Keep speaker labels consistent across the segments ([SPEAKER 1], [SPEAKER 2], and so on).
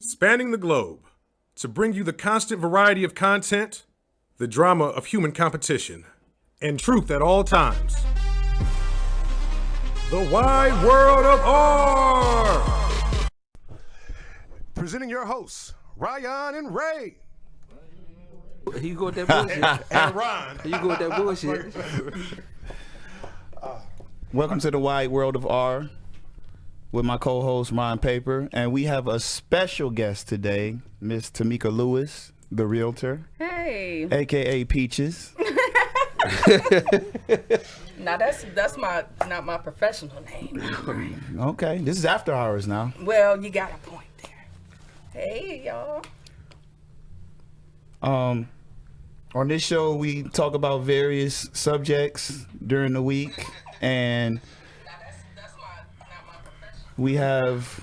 [SPEAKER 1] Spanning the globe to bring you the constant variety of content, the drama of human competition, and truth at all times. The wide world of R! Presenting your hosts, Ryan and Ray.
[SPEAKER 2] Here you go with that bullshit.
[SPEAKER 1] And Ron.
[SPEAKER 2] Here you go with that bullshit.
[SPEAKER 3] Welcome to the wide world of R with my co-host Ron Paper, and we have a special guest today, Miss Tamika Lewis, the realtor.
[SPEAKER 4] Hey.
[SPEAKER 3] AKA Peaches.
[SPEAKER 4] Now that's not my professional name.
[SPEAKER 3] Okay, this is after hours now.
[SPEAKER 4] Well, you got a point there. Hey, y'all.
[SPEAKER 3] On this show, we talk about various subjects during the week, and we have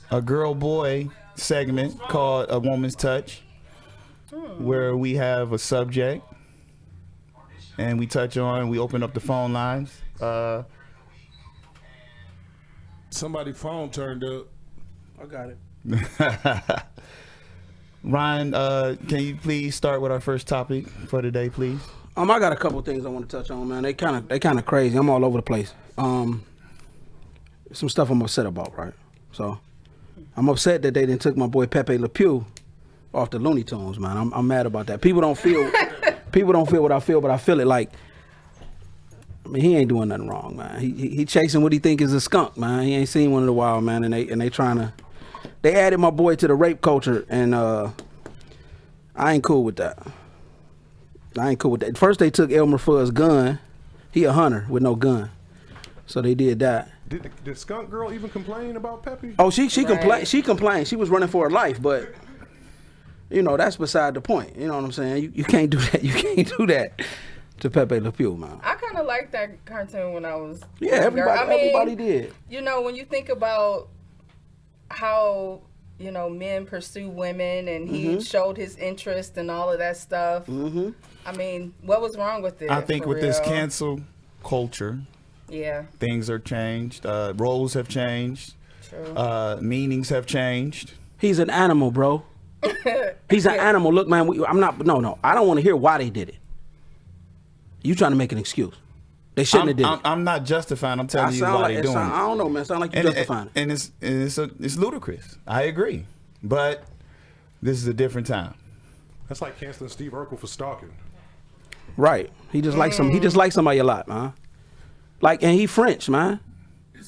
[SPEAKER 3] a girl-boy segment called A Woman's Touch, where we have a subject, and we touch on, we open up the phone lines.
[SPEAKER 5] Somebody's phone turned up.
[SPEAKER 2] I got it.
[SPEAKER 3] Ryan, can you please start with our first topic for today, please?
[SPEAKER 2] I got a couple things I want to touch on, man. They kind of crazy. I'm all over the place. Some stuff I'm upset about, right? So, I'm upset that they didn't took my boy Pepe Le Pew off the Looney Tunes, man. I'm mad about that. People don't feel what I feel, but I feel it like. I mean, he ain't doing nothing wrong, man. He chasing what he think is a skunk, man. He ain't seen one in a while, man. And they trying to. They added my boy to the rape culture, and I ain't cool with that. First, they took Elmer Fudd's gun. He a hunter with no gun, so they did that.
[SPEAKER 1] Did Skunk Girl even complain about Pepe?
[SPEAKER 2] Oh, she complained. She complained. She was running for her life, but you know that's beside the point. You know what I'm saying? You can't do that. You can't do that to Pepe Le Pew, man.
[SPEAKER 4] I kind of liked that cartoon when I was
[SPEAKER 2] younger.
[SPEAKER 4] I mean,
[SPEAKER 2] everybody did.
[SPEAKER 4] You know, when you think about how men pursue women, and he showed his interest and all of that stuff. Mm-hmm. I mean, what was wrong with it?
[SPEAKER 3] I think with this cancel culture, things are changed. Roles have changed.
[SPEAKER 4] True.
[SPEAKER 3] Meanings have changed.
[SPEAKER 2] He's an animal, bro. He's an animal. Look, man, I'm not. No. I don't want to hear why they did it. You trying to make an excuse? They shouldn't have did it.
[SPEAKER 3] I'm not justifying. I'm telling you why they're doing it.
[SPEAKER 2] I don't know, man. It sound like you're justifying it.
[SPEAKER 3] And it's ludicrous. I agree, but this is a different time.
[SPEAKER 1] That's like canceling Steve Urkel for stalking.
[SPEAKER 2] Right. He just likes somebody a lot, man. Like, and he French, man.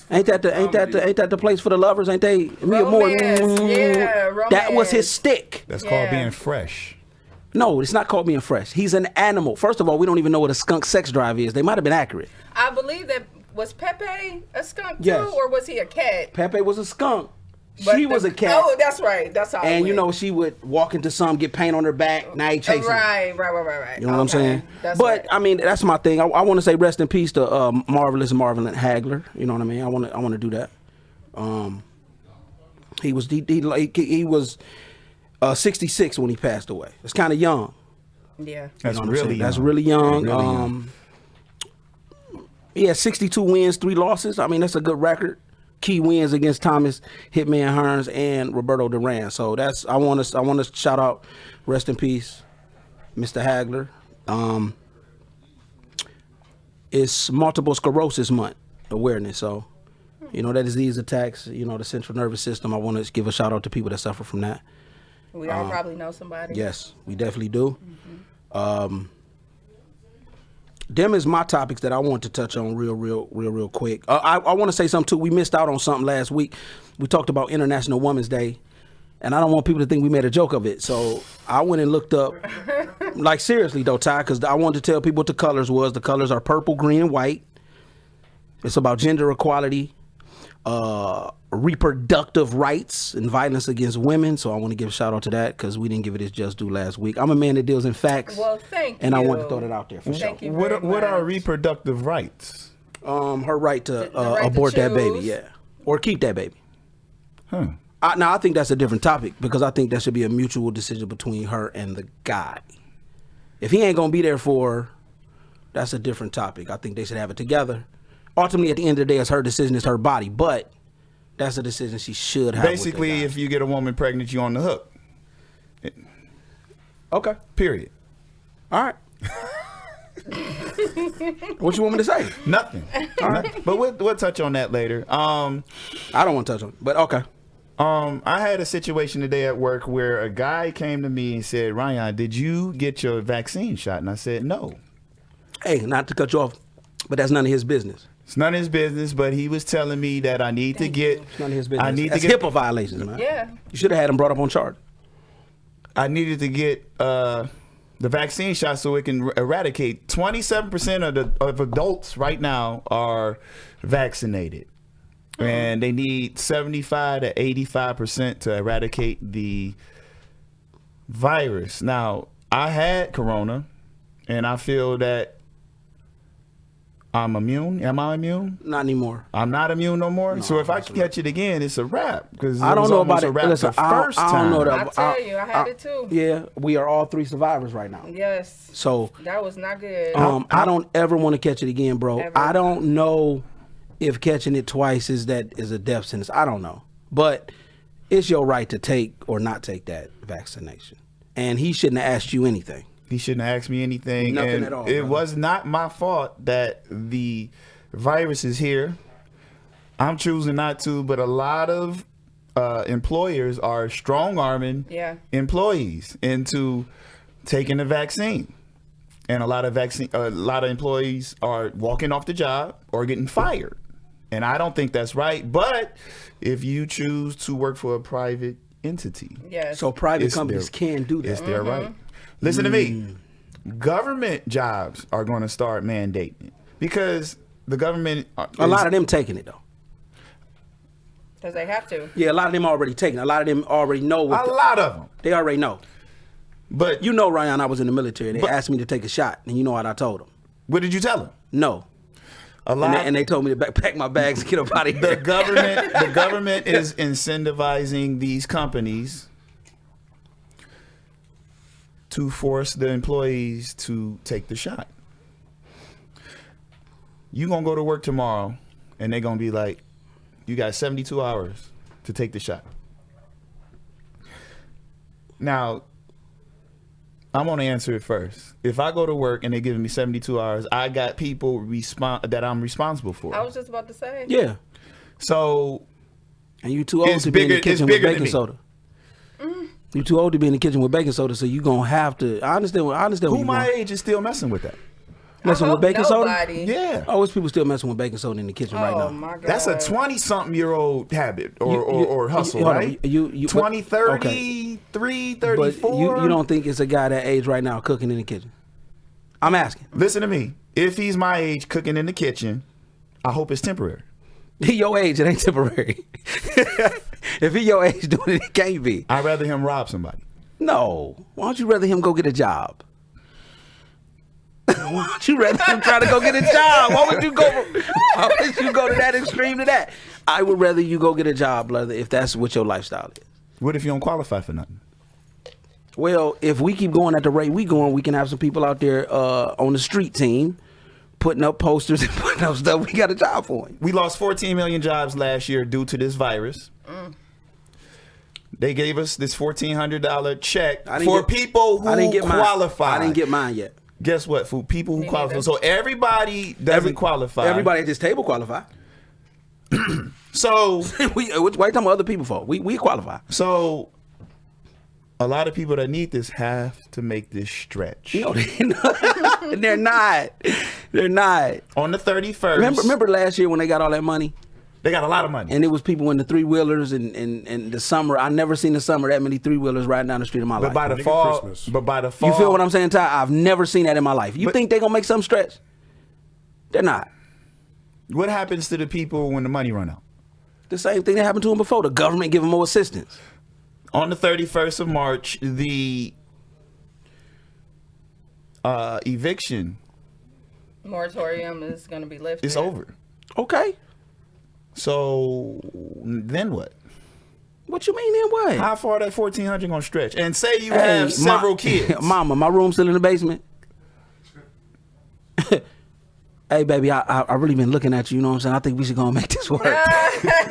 [SPEAKER 2] Ain't that the place for the lovers? Ain't they?
[SPEAKER 4] Romance. Yeah, romance.
[SPEAKER 2] That was his stick.
[SPEAKER 3] That's called being fresh.
[SPEAKER 2] No, it's not called being fresh. He's an animal. First of all, we don't even know what a skunk sex drive is. They might have been accurate.
[SPEAKER 4] I believe that was Pepe a skunk
[SPEAKER 2] yes.
[SPEAKER 4] too, or was he a cat?
[SPEAKER 2] Pepe was a skunk.
[SPEAKER 4] But
[SPEAKER 2] she was a cat.
[SPEAKER 4] Oh, that's right. That's how.
[SPEAKER 2] And you know, she would walk into some, get paint on her back. Now he chasing.
[SPEAKER 4] Right.
[SPEAKER 2] You know what I'm saying?
[SPEAKER 4] That's
[SPEAKER 2] but
[SPEAKER 4] right.
[SPEAKER 2] I mean, that's my thing. I want to say rest in peace to Marvelous Marvin Hagler. You know what I mean? I want to do that. He was 66 when he passed away. It's kind of young.
[SPEAKER 4] Yeah.
[SPEAKER 3] That's really young.
[SPEAKER 2] That's really young. He had 62 wins, 3 losses. I mean, that's a good record. Key wins against Thomas Hitman Hearns and Roberto Duran. So that's I want to shout out, rest in peace, Mr. Hagler. It's multiple sclerosis month awareness. So, you know, that disease attacks, the central nervous system. I want to give a shout out to people that suffer from that.
[SPEAKER 4] We all probably know somebody.
[SPEAKER 2] Yes, we definitely do. Them is my topics that I want to touch on real quick. I want to say something too. We missed out on something last week. We talked about International Women's Day, and I don't want people to think we made a joke of it. So I went and looked up, like seriously though, Ty, because I wanted to tell people what the colors was. The colors are purple, green, and white. It's about gender equality, reproductive rights, and violence against women. So I want to give a shout out to that because we didn't give it its just due last week. I'm a man that deals in facts.
[SPEAKER 4] Well, thank you.
[SPEAKER 2] And I want to throw that out there for sure.
[SPEAKER 4] Thank you very
[SPEAKER 3] What are
[SPEAKER 4] much.
[SPEAKER 3] reproductive rights?
[SPEAKER 2] Her right to
[SPEAKER 4] The right to
[SPEAKER 2] abort that
[SPEAKER 4] choose.
[SPEAKER 2] baby, yeah, or keep that baby.
[SPEAKER 3] Huh.
[SPEAKER 2] Now I think that's a different topic because I think that should be a mutual decision between her and the guy. If he ain't gonna be there for her, that's a different topic. I think they should have it together. Ultimately, at the end of the day, it's her decision, it's her body. But that's a decision she should have. with
[SPEAKER 3] Basically,
[SPEAKER 2] the guy.
[SPEAKER 3] if you get a woman pregnant, you on the hook.
[SPEAKER 2] Okay.
[SPEAKER 3] Period.
[SPEAKER 2] All right. What you want me to say?
[SPEAKER 3] Nothing. All right. But we'll touch on that later.
[SPEAKER 2] I don't want to touch on it, but okay.
[SPEAKER 3] I had a situation today at work where a guy came to me and said, Ryan, did you get your vaccine shot? And I said, no.
[SPEAKER 2] Hey, not to cut you off, but that's none of his business.
[SPEAKER 3] It's none of his business, but he was telling me that I need to get.
[SPEAKER 2] It's none of his business.
[SPEAKER 3] I need
[SPEAKER 2] That's
[SPEAKER 3] to get
[SPEAKER 2] HIPAA violations, man.
[SPEAKER 4] Yeah.
[SPEAKER 2] You should have had him brought up on charge.
[SPEAKER 3] I needed to get the vaccine shot so it can eradicate. 27% of adults right now are vaccinated, and they need 75 to 85% to eradicate the virus. Now, I had corona, and I feel that I'm immune. Am I immune?
[SPEAKER 2] Not anymore.
[SPEAKER 3] I'm not immune no more. So if I catch it again, it's a wrap. Because
[SPEAKER 2] I don't know about it.
[SPEAKER 3] Listen,
[SPEAKER 2] Listen, I don't know that.
[SPEAKER 4] I tell you, I had it too.
[SPEAKER 2] Yeah, we are all 3 survivors right now.
[SPEAKER 4] Yes.
[SPEAKER 2] So
[SPEAKER 4] That was not good.
[SPEAKER 2] I don't ever want to catch it again, bro.
[SPEAKER 4] Ever.
[SPEAKER 2] I don't know if catching it twice is a death sentence. I don't know. But it's your right to take or not take that vaccination. And he shouldn't have asked you anything.
[SPEAKER 3] He shouldn't have asked me anything.
[SPEAKER 2] Nothing
[SPEAKER 3] and
[SPEAKER 2] at all,
[SPEAKER 3] it
[SPEAKER 2] brother.
[SPEAKER 3] was not my fault that the virus is here. I'm choosing not to, but a lot of employers are strong-arming employees into taking the vaccine. And a lot of employees are walking off the job or getting fired. And I don't think that's right. But if you choose to work for a private entity,
[SPEAKER 4] Yes.
[SPEAKER 2] So private
[SPEAKER 3] It's
[SPEAKER 2] companies
[SPEAKER 3] their-
[SPEAKER 2] can do that.
[SPEAKER 3] it's their right. Listen to me. Government jobs are going to start mandating it because the government.
[SPEAKER 2] A lot of them taking it, though.
[SPEAKER 4] Because they have to.
[SPEAKER 2] Yeah, a lot of them already taking it. A lot of them already know.
[SPEAKER 3] A lot of them.
[SPEAKER 2] They already know.
[SPEAKER 3] But
[SPEAKER 2] You know, Ryan, I was in the military. They asked me to take a shot. And you know what I told them?
[SPEAKER 3] what did you tell them?
[SPEAKER 2] No.
[SPEAKER 3] A lot.
[SPEAKER 2] And they told me to pack my bags and get up out of here.
[SPEAKER 3] The government is incentivizing these companies to force the employees to take the shot. You gonna go to work tomorrow, and they're gonna be like, "You got 72 hours to take the shot." Now, I'm gonna answer it first. If I go to work and they're giving me 72 hours, I got people that I'm responsible for.
[SPEAKER 4] I was just about to say.
[SPEAKER 2] Yeah.
[SPEAKER 3] So
[SPEAKER 2] And you too old
[SPEAKER 3] It's
[SPEAKER 2] to be in the
[SPEAKER 3] bigger- it's
[SPEAKER 2] kitchen with
[SPEAKER 3] bigger than
[SPEAKER 2] baking
[SPEAKER 3] me.
[SPEAKER 2] soda. You too old to be in the kitchen with baking soda, so you gonna have to. I understand. I understand.
[SPEAKER 3] who
[SPEAKER 2] what
[SPEAKER 3] my
[SPEAKER 2] you want.
[SPEAKER 3] age is still messing with that?
[SPEAKER 2] Messing
[SPEAKER 4] I
[SPEAKER 2] with
[SPEAKER 4] hope
[SPEAKER 2] baking soda?
[SPEAKER 4] nobody.
[SPEAKER 3] Yeah.
[SPEAKER 2] Oh, it's people still messing with baking soda in the kitchen right
[SPEAKER 4] Oh
[SPEAKER 2] now.
[SPEAKER 4] my God.
[SPEAKER 3] That's a 20-something-year-old habit or hustle,
[SPEAKER 2] hold on,
[SPEAKER 3] right?
[SPEAKER 2] you-
[SPEAKER 3] 20,
[SPEAKER 2] but-
[SPEAKER 3] 33,
[SPEAKER 2] But
[SPEAKER 3] 34.
[SPEAKER 2] you don't think it's a guy that age right now cooking in the kitchen? I'm asking.
[SPEAKER 3] Listen to me. If he's my age cooking in the kitchen, I hope it's temporary.
[SPEAKER 2] Your age, it ain't temporary. If he your age doing it, it can't be.
[SPEAKER 3] I'd rather him rob somebody.
[SPEAKER 2] No. Why don't you rather him go get a job? Why don't you rather him try to go get a job? Why would you go to that extreme to that? I would rather you go get a job, brother, if that's what your lifestyle is.
[SPEAKER 3] What if you don't qualify for nothing?
[SPEAKER 2] Well, if we keep going at the rate we going, we can have some people out there on the street team putting up posters and putting up stuff. We got a job for him.
[SPEAKER 3] We lost 14 million jobs last year due to this virus. They gave us this $1,400 check for people who qualify.
[SPEAKER 2] I didn't get mine yet.
[SPEAKER 3] Guess what? For people who
[SPEAKER 4] Me
[SPEAKER 3] qualify.
[SPEAKER 4] neither.
[SPEAKER 3] So everybody doesn't qualify.
[SPEAKER 2] Everybody at this table qualify.
[SPEAKER 3] So
[SPEAKER 2] Why you talking about other people for? We qualify.
[SPEAKER 3] So, a lot of people that need this have to make this stretch.
[SPEAKER 2] No, they're not. They're not.
[SPEAKER 3] On the 31st.
[SPEAKER 2] Remember last year when they got all that money?
[SPEAKER 3] They got a lot of money.
[SPEAKER 2] And it was people in the 3-wheelers and the summer. I never seen the summer that many 3-wheelers riding down the street in my
[SPEAKER 3] but
[SPEAKER 2] life.
[SPEAKER 3] by the
[SPEAKER 5] Nigga
[SPEAKER 3] fall,
[SPEAKER 5] Christmas.
[SPEAKER 2] You feel what I'm saying, Ty? I've never seen that in my life. You
[SPEAKER 3] But-
[SPEAKER 2] think they gonna make something stretch? They're not.
[SPEAKER 3] What happens to the people when the money run out?
[SPEAKER 2] The same thing that happened to them before. The government give them more assistance.
[SPEAKER 3] On the 31st of March, the eviction
[SPEAKER 4] Moratorium is going to be lifted.
[SPEAKER 3] is over.
[SPEAKER 2] Okay.
[SPEAKER 3] So then what?
[SPEAKER 2] What you mean then what?
[SPEAKER 3] How far that 1,400 gonna stretch? And say you have several kids.
[SPEAKER 2] Mama, my room's still in the basement. hey, baby, I really been looking at you, you know what I'm saying? I think we should go and make this work.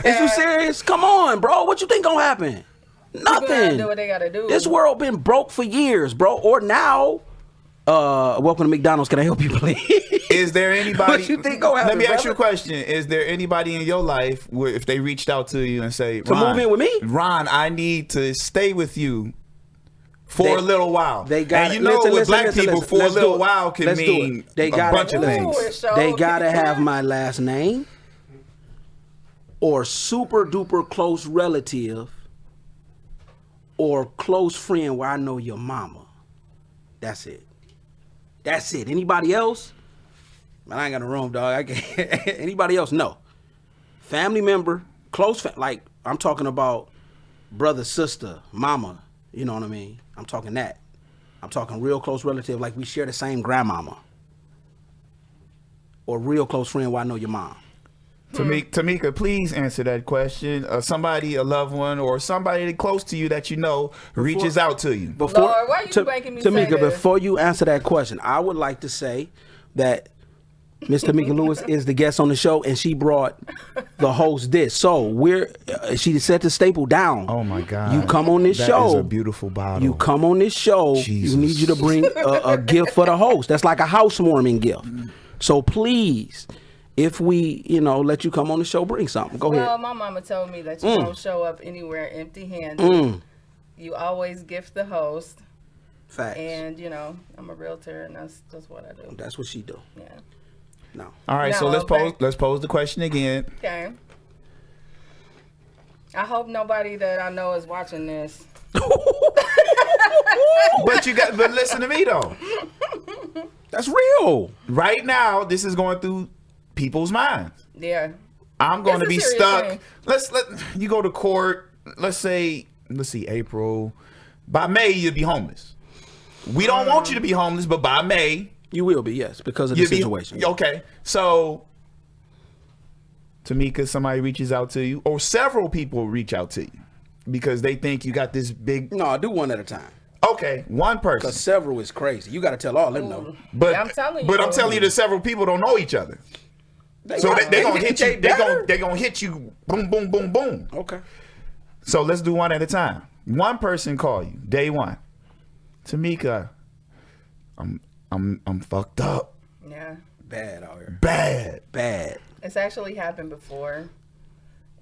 [SPEAKER 2] Is you serious? Come on, bro. What you think gonna happen? Nothing.
[SPEAKER 4] Gotta do what they gotta do.
[SPEAKER 2] This world been broke for years, bro. Or now, welcome to McDonald's. Can I help you, please?
[SPEAKER 3] Is there anybody?
[SPEAKER 2] What you think gonna happen,
[SPEAKER 3] Let me ask
[SPEAKER 2] brother?
[SPEAKER 3] you a question. Is there anybody in your life where if they reached out to you and say,
[SPEAKER 2] To move in with me?
[SPEAKER 3] Ron, I need to stay with you for a little while.
[SPEAKER 2] They got
[SPEAKER 3] and you know with black people, for a little while can mean a bunch of things.
[SPEAKER 2] They gotta have my last name or super duper close relative or close friend where I know your mama. That's it. That's it. Anybody else? Man, I ain't got no room, dog. I can't. Anybody else? No. Family member, close, like I'm talking about brother, sister, mama. You know what I mean? I'm talking that. I'm talking real close relative, like we share the same grandmama. Or real close friend where I know your mom.
[SPEAKER 3] Tamika, please answer that question. Somebody, a loved one, or somebody close to you that you know reaches out to you.
[SPEAKER 4] Lord, why you making me say
[SPEAKER 2] Tamika,
[SPEAKER 4] this?
[SPEAKER 2] before you answer that question, I would like to say that Miss Tamika Lewis is the guest on the show, and she brought the host this. So she set the staple down.
[SPEAKER 3] Oh my God!
[SPEAKER 2] You come on this show.
[SPEAKER 3] That is a beautiful bottle.
[SPEAKER 2] You come on this show.
[SPEAKER 3] Jesus.
[SPEAKER 2] You need you to bring a gift for the host. That's like a housewarming gift. So please, if we, let you come on the show, bring something. Go ahead.
[SPEAKER 4] Well, my mama told me that you don't show up anywhere empty-handed. You always gift the host.
[SPEAKER 2] Facts.
[SPEAKER 4] And, I'm a realtor, and that's just what I do.
[SPEAKER 2] That's what she do.
[SPEAKER 4] Yeah.
[SPEAKER 2] No.
[SPEAKER 3] All right, so
[SPEAKER 4] No,
[SPEAKER 3] let's pose the question again.
[SPEAKER 4] Okay. I hope nobody that I know is watching this.
[SPEAKER 3] But listen to me though.
[SPEAKER 2] That's real.
[SPEAKER 3] Right now, this is going through people's minds.
[SPEAKER 4] Yeah.
[SPEAKER 3] I'm going to
[SPEAKER 4] It's a
[SPEAKER 3] be
[SPEAKER 4] serious
[SPEAKER 3] stuck.
[SPEAKER 4] thing.
[SPEAKER 3] Let you go to court. Let's see, April. By May, you'll be homeless. We don't want you to be homeless, but by May,
[SPEAKER 2] You will be, yes, because of the situation.
[SPEAKER 3] Okay, so Tamika, somebody reaches out to you, or several people reach out to you because they think you got this big.
[SPEAKER 2] No, do one at a time.
[SPEAKER 3] Okay, one person.
[SPEAKER 2] Because several is crazy. You got to tell all them no.
[SPEAKER 3] But
[SPEAKER 4] Yeah, I'm telling
[SPEAKER 3] But
[SPEAKER 4] you.
[SPEAKER 3] I'm telling you that several people don't know each other. So they gonna hit you. They gonna hit you. Boom, boom, boom, boom.
[SPEAKER 2] Okay.
[SPEAKER 3] So let's do one at a time. One person call you day one. Tamika, I'm fucked up.
[SPEAKER 4] Yeah.
[SPEAKER 2] Bad out here.
[SPEAKER 3] Bad.
[SPEAKER 4] It's actually happened before.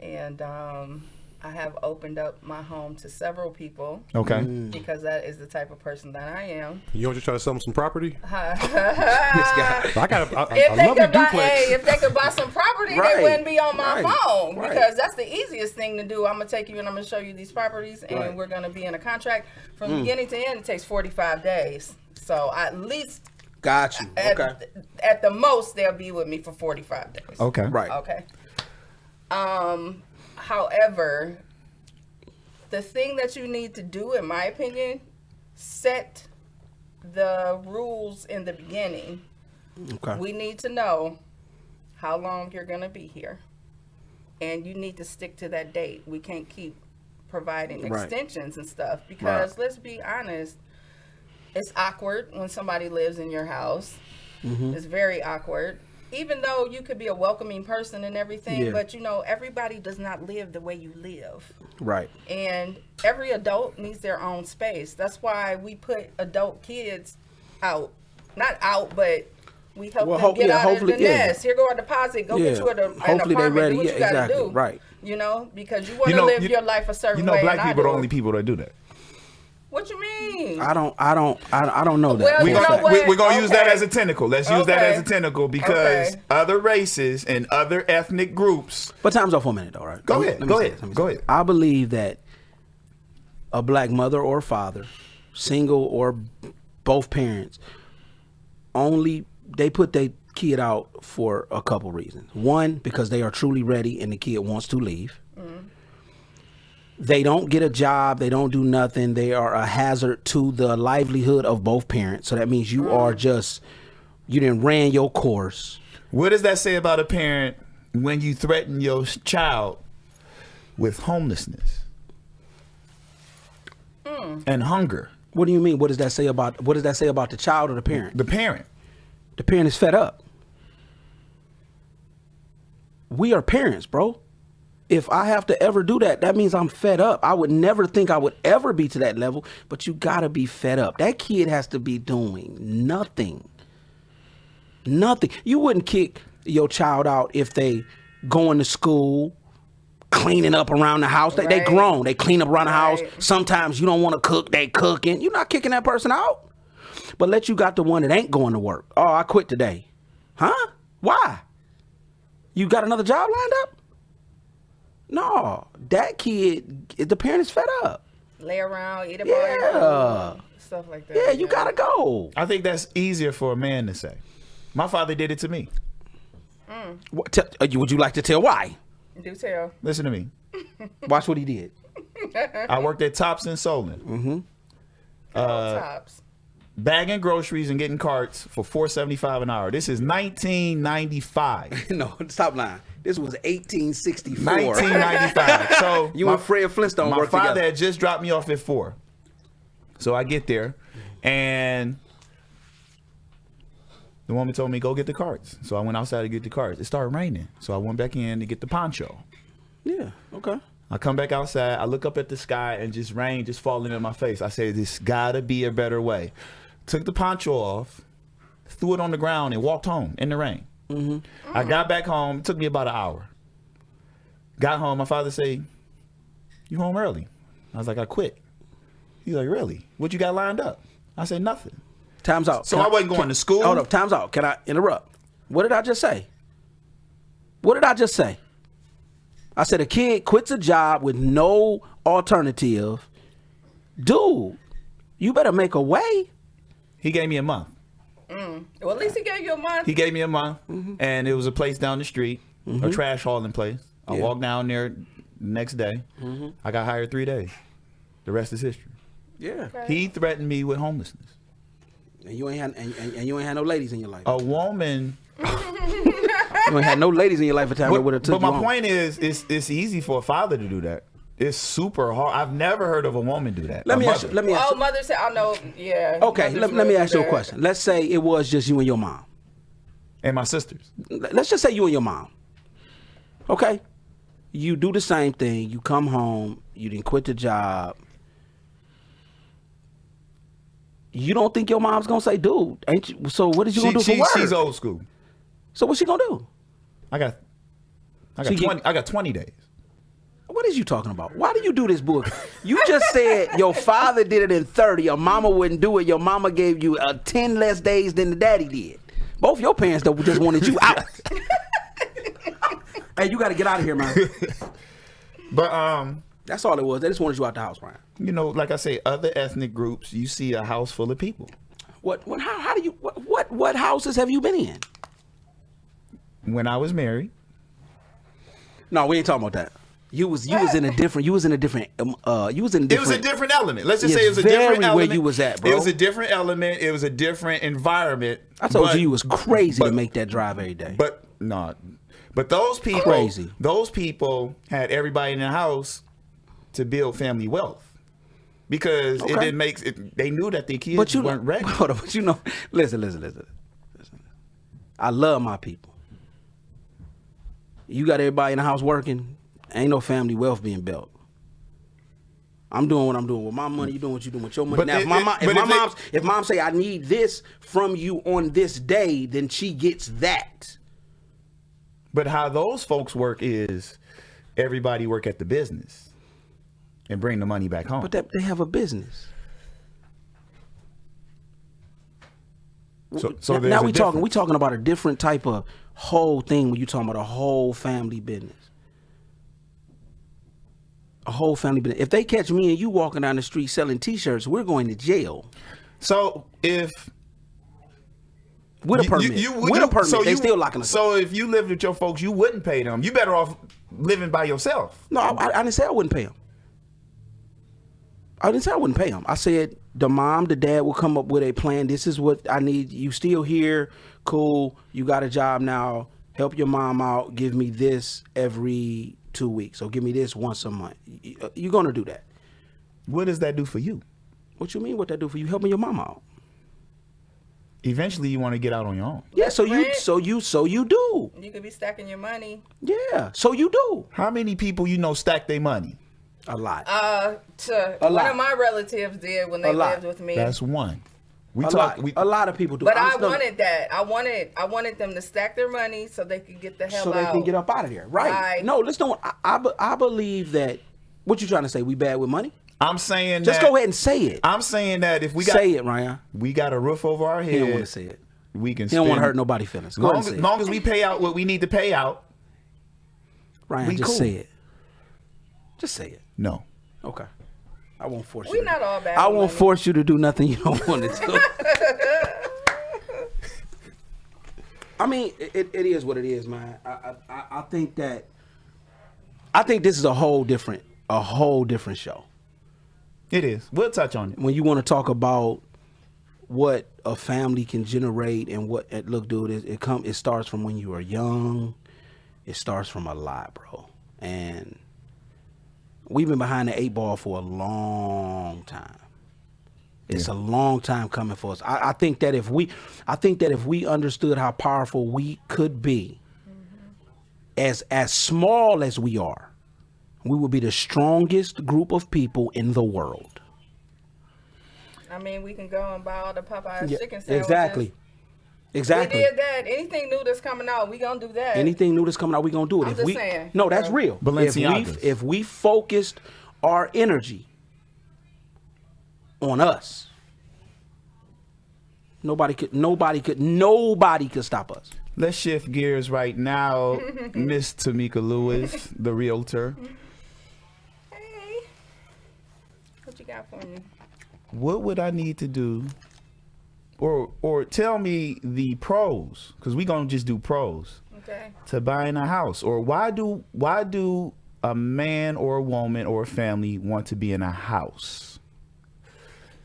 [SPEAKER 4] And I have opened up my home to several people.
[SPEAKER 3] Okay.
[SPEAKER 4] Because that is the type of person that I am.
[SPEAKER 1] You want to try to sell them some property?
[SPEAKER 2] This guy.
[SPEAKER 1] I love your duplex.
[SPEAKER 4] If they could buy some property,
[SPEAKER 2] Right.
[SPEAKER 4] they wouldn't be on my
[SPEAKER 2] Right.
[SPEAKER 4] phone.
[SPEAKER 2] Right.
[SPEAKER 4] Because that's the easiest thing to do. I'm going to take you and I'm going to show you these properties, and
[SPEAKER 2] Right.
[SPEAKER 4] we're going to be in a contract. From beginning to end, it takes 45 days. So at least,
[SPEAKER 2] Got you. Okay.
[SPEAKER 4] at the most, they'll be with me for 45 days.
[SPEAKER 3] Okay.
[SPEAKER 2] Right.
[SPEAKER 4] Okay. However, the thing that you need to do, in my opinion, set the rules in the beginning.
[SPEAKER 2] Okay.
[SPEAKER 4] We need to know how long you're going to be here. And you need to stick to that date. We can't keep providing
[SPEAKER 2] Right.
[SPEAKER 4] extensions and stuff because let's be honest, it's awkward when somebody lives in your house. It's very awkward. Even though you could be a welcoming person and everything,
[SPEAKER 2] Yeah.
[SPEAKER 4] but everybody does not live the way you live.
[SPEAKER 2] Right.
[SPEAKER 4] And every adult needs their own space. That's why we put adult kids out. Not out, but we help them get out of the nest. Here go a deposit. Go get you an
[SPEAKER 2] Hopefully they
[SPEAKER 4] apartment.
[SPEAKER 2] ready.
[SPEAKER 4] Do what
[SPEAKER 2] Yeah,
[SPEAKER 4] you gotta
[SPEAKER 2] exactly.
[SPEAKER 4] do.
[SPEAKER 2] Right.
[SPEAKER 4] Because you want to live your life a certain way.
[SPEAKER 3] Black
[SPEAKER 4] and
[SPEAKER 3] people are
[SPEAKER 4] I
[SPEAKER 3] the
[SPEAKER 4] do.
[SPEAKER 3] only people that do that.
[SPEAKER 4] What you mean?
[SPEAKER 2] I don't know that.
[SPEAKER 4] Well,
[SPEAKER 3] We're
[SPEAKER 4] you know
[SPEAKER 3] gonna,
[SPEAKER 4] what?
[SPEAKER 3] we're gonna use that
[SPEAKER 4] Okay.
[SPEAKER 3] as a tentacle. Let's use that as a tentacle because
[SPEAKER 4] Okay.
[SPEAKER 3] other races and other ethnic groups.
[SPEAKER 2] But time's off for a minute, though, right?
[SPEAKER 3] Go
[SPEAKER 2] Let
[SPEAKER 3] ahead.
[SPEAKER 2] me
[SPEAKER 3] Go
[SPEAKER 2] say
[SPEAKER 3] ahead.
[SPEAKER 2] this, let me
[SPEAKER 3] Go
[SPEAKER 2] say
[SPEAKER 3] ahead.
[SPEAKER 2] this. I believe that a black mother or father, single or both parents, they put their kid out for a couple reasons. One, because they are truly ready and the kid wants to leave. They don't get a job. They don't do nothing. They are a hazard to the livelihood of both parents. So that means you didn't ran your course.
[SPEAKER 3] What does that say about a parent when you threaten your child with homelessness and hunger?
[SPEAKER 2] What do you mean? What does that say about the child or the parent?
[SPEAKER 3] The parent.
[SPEAKER 2] The parent is fed up. we are parents, bro. If I have to ever do that, that means I'm fed up. I would never think I would ever be to that level, but you gotta be fed up. That kid has to be doing nothing. Nothing. You wouldn't kick your child out if they going to school, cleaning up around the house. They grown. They clean up around the house. Sometimes you don't want to cook. They cooking. You're not kicking that person out. But let you got the one that ain't going to work. Oh, I quit today. Huh? Why? You got another job lined up? No. That kid, the parent is fed up.
[SPEAKER 4] Lay around, eat a bar, stuff like that.
[SPEAKER 2] Yeah, you got to go.
[SPEAKER 3] I think that's easier for a man to say. My father did it to me.
[SPEAKER 2] Would you like to tell why?
[SPEAKER 4] Do tell.
[SPEAKER 3] Listen to me.
[SPEAKER 2] Watch what he did.
[SPEAKER 3] I worked at Tops in Solon.
[SPEAKER 2] Mm-hmm.
[SPEAKER 4] Tops.
[SPEAKER 3] Bagging groceries and getting carts for $4.75 an hour. This is 1995.
[SPEAKER 2] No, stop lying. This was 1864.
[SPEAKER 3] 1995. So
[SPEAKER 2] you and Fred Flintstone
[SPEAKER 3] my
[SPEAKER 2] worked
[SPEAKER 3] father
[SPEAKER 2] together.
[SPEAKER 3] had just dropped me off at 4. So I get there, and the woman told me, go get the carts. So I went outside to get the carts. It started raining. So I went back in to get the poncho.
[SPEAKER 2] Yeah, okay.
[SPEAKER 3] I come back outside. I look up at the sky and just rain just falling in my face. I say, this gotta be a better way. Took the poncho off, threw it on the ground, and walked home in the rain.
[SPEAKER 2] Mm-hmm.
[SPEAKER 3] I got back home. It took me about an hour. Got home. My father said, you home early? I was like, I quit. He's like, really? What you got lined up? I said, nothing.
[SPEAKER 2] Time's out.
[SPEAKER 3] So I wasn't going to school?
[SPEAKER 2] Hold up. Time's out. Can I interrupt? What did I just say? What did I just say? I said a kid quits a job with no alternative. Dude, you better make a way.
[SPEAKER 3] He gave me a month.
[SPEAKER 4] Well, at least he gave you a month.
[SPEAKER 3] He gave me a month, and it was a place down the street, a trash hauling place. I walked down there the next day. I got hired 3 days. The rest is history.
[SPEAKER 2] Yeah.
[SPEAKER 3] He threatened me with homelessness.
[SPEAKER 2] And you ain't had and you ain't had no ladies in your life.
[SPEAKER 3] A woman.
[SPEAKER 2] You ain't had no ladies in your life at the time that would have took
[SPEAKER 3] But
[SPEAKER 2] you
[SPEAKER 3] my
[SPEAKER 2] home.
[SPEAKER 3] point is, it's easy for a father to do that. It's super hard. I've never heard of a woman do that.
[SPEAKER 2] Let
[SPEAKER 3] A
[SPEAKER 2] me ask you.
[SPEAKER 3] mother.
[SPEAKER 2] Let me ask
[SPEAKER 4] Oh,
[SPEAKER 2] you.
[SPEAKER 4] mother said, I know, yeah.
[SPEAKER 2] Okay,
[SPEAKER 4] mothers
[SPEAKER 2] let me
[SPEAKER 4] really
[SPEAKER 2] ask you a
[SPEAKER 4] do that.
[SPEAKER 2] question. Let's say it was just you and your mom.
[SPEAKER 3] And my sisters.
[SPEAKER 2] Let's just say you and your mom. Okay? You do the same thing. You come home. You didn't quit the job. You don't think your mom's gonna say, dude, ain't you? So what is you gonna do for work?
[SPEAKER 3] She's old school.
[SPEAKER 2] So what's she gonna do?
[SPEAKER 3] I got
[SPEAKER 2] She
[SPEAKER 3] 20. I got 20 days.
[SPEAKER 2] What is you talking about? Why do you do this book? You just said your father did it in 30. Your mama wouldn't do it. Your mama gave you 10 less days than the daddy did. Both your parents though just wanted you out. Hey, you got to get out of here, man.
[SPEAKER 3] But
[SPEAKER 2] That's all it was. They just wanted you out the house, Brian.
[SPEAKER 3] you know, like I say, other ethnic groups, you see a house full of people.
[SPEAKER 2] How do you? What houses have you been in?
[SPEAKER 3] When I was married,
[SPEAKER 2] No, we ain't talking about that. You was in a different. It was a different
[SPEAKER 3] element. Let's just
[SPEAKER 2] Yeah,
[SPEAKER 3] say it was a
[SPEAKER 2] very
[SPEAKER 3] different
[SPEAKER 2] where
[SPEAKER 3] element.
[SPEAKER 2] you was at, bro.
[SPEAKER 3] It was a different element. It was a different environment.
[SPEAKER 2] I told
[SPEAKER 3] but-
[SPEAKER 2] you was crazy to
[SPEAKER 3] but-
[SPEAKER 2] make that drive every day.
[SPEAKER 3] But no, but those people,
[SPEAKER 2] Crazy.
[SPEAKER 3] Those people had everybody in the house to build family wealth because it
[SPEAKER 2] Okay.
[SPEAKER 3] didn't make it. They knew that their kids weren't ready.
[SPEAKER 2] Hold on, but you know, listen. I love my people. You got everybody in the house working. Ain't no family wealth being built. I'm doing what I'm doing with my money. You doing what you doing with your money.
[SPEAKER 3] But
[SPEAKER 2] Now,
[SPEAKER 3] it-
[SPEAKER 2] if mom say I need this from you on this day, then she gets that.
[SPEAKER 3] But how those folks work is everybody work at the business and bring the money back home.
[SPEAKER 2] But they have a business.
[SPEAKER 3] so
[SPEAKER 2] now
[SPEAKER 3] there's a
[SPEAKER 2] we
[SPEAKER 3] difference.
[SPEAKER 2] talking about a different type of whole thing when you talking about a whole family business. A whole family business. If they catch me and you walking down the street selling T-shirts, we're going to jail
[SPEAKER 3] So if
[SPEAKER 2] with a permit. With a permit, they still locking us up.
[SPEAKER 3] So if you lived with your folks, you wouldn't pay them. You better off living by yourself.
[SPEAKER 2] No, I didn't say I wouldn't pay them. I didn't say I wouldn't pay them. I said the mom, the dad will come up with a plan. This is what I need. You still here? Cool. You got a job now. Help your mom out. Give me this every 2 weeks. Or give me this once a month. You're going to do that.
[SPEAKER 3] What does that do for you?
[SPEAKER 2] What you mean what that do for you? Helping your mom out.
[SPEAKER 3] Eventually, you want to get out on your own.
[SPEAKER 2] Yeah, so you
[SPEAKER 4] Right.
[SPEAKER 2] so you do.
[SPEAKER 4] You could be stacking your money.
[SPEAKER 2] Yeah, so you do.
[SPEAKER 3] How many people you know stack their money?
[SPEAKER 2] A lot.
[SPEAKER 4] One
[SPEAKER 2] lot.
[SPEAKER 4] of my relatives did when they
[SPEAKER 2] A lot.
[SPEAKER 4] lived with me.
[SPEAKER 3] That's one. We
[SPEAKER 2] a
[SPEAKER 3] talk.
[SPEAKER 2] lot.
[SPEAKER 3] We,
[SPEAKER 2] A lot of people do.
[SPEAKER 4] But
[SPEAKER 2] I'm
[SPEAKER 4] I
[SPEAKER 2] still-
[SPEAKER 4] wanted that. I wanted them to stack their money so they could get the hell
[SPEAKER 2] so
[SPEAKER 4] out.
[SPEAKER 2] they can get up out of there. Right.
[SPEAKER 4] Right.
[SPEAKER 2] No, let's don't. I believe that. What you trying to say? We bad with money?
[SPEAKER 3] I'm saying
[SPEAKER 2] Just
[SPEAKER 3] that,
[SPEAKER 2] go ahead and say it.
[SPEAKER 3] I'm saying that if we got
[SPEAKER 2] Say it, Ryan.
[SPEAKER 3] we got a roof over our
[SPEAKER 2] He
[SPEAKER 3] head,
[SPEAKER 2] don't want to say it.
[SPEAKER 3] we can.
[SPEAKER 2] He don't want to
[SPEAKER 3] spend-
[SPEAKER 2] hurt nobody's feelings. Go ahead and say it.
[SPEAKER 3] Long as we pay out what we need to pay out.
[SPEAKER 2] Ryan,
[SPEAKER 3] we
[SPEAKER 2] just
[SPEAKER 3] cool.
[SPEAKER 2] say it. Just say it.
[SPEAKER 3] No.
[SPEAKER 2] Okay. I won't force
[SPEAKER 4] We
[SPEAKER 2] you.
[SPEAKER 4] not all bad
[SPEAKER 2] I
[SPEAKER 4] with
[SPEAKER 2] won't
[SPEAKER 4] money.
[SPEAKER 2] force you to do nothing you don't want to do. I mean, it is what it is, man. I think that. I think this is a whole different show.
[SPEAKER 3] It is. We'll touch on it.
[SPEAKER 2] When you want to talk about what a family can generate and what look, dude, it starts from when you are young. It starts from a lot, bro. And we've been behind the 8 ball for a long time. It's a long time coming for us. I think that if we understood how powerful we could be, as small as we are, we would be the strongest group of people in the world.
[SPEAKER 4] I mean, we can go and buy all the Popeyes
[SPEAKER 2] Yeah,
[SPEAKER 4] chicken sandwiches.
[SPEAKER 2] exactly.
[SPEAKER 4] We did that. Anything new that's coming out, we gonna do that.
[SPEAKER 2] Anything new that's coming out, we gonna do it.
[SPEAKER 4] I'm just saying.
[SPEAKER 2] No, that's real.
[SPEAKER 3] Balenciagas.
[SPEAKER 2] If we focused our energy on us, nobody could stop us.
[SPEAKER 3] Let's shift gears right now. Miss Tamika Lewis, the realtor.
[SPEAKER 4] Hey, what you got for me?
[SPEAKER 3] What would I need to do? Or tell me the pros, because we're gonna just do pros
[SPEAKER 4] Okay.
[SPEAKER 3] to buying a house. Or why do a man or a woman or a family want to be in a house?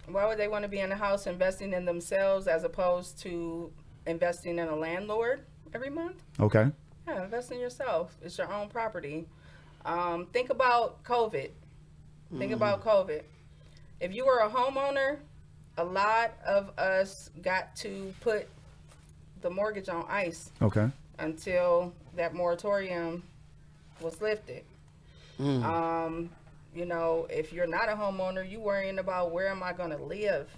[SPEAKER 4] Why would they want to be in a house investing in themselves as opposed to investing in a landlord every month?
[SPEAKER 3] Okay.
[SPEAKER 4] Yeah, invest in yourself. It's your own property. Think about COVID. Think about COVID. If you were a homeowner, a lot of us got to put the mortgage on ice
[SPEAKER 3] Okay.
[SPEAKER 4] until that moratorium was lifted. You know, if you're not a homeowner, you worrying about where am I going to live,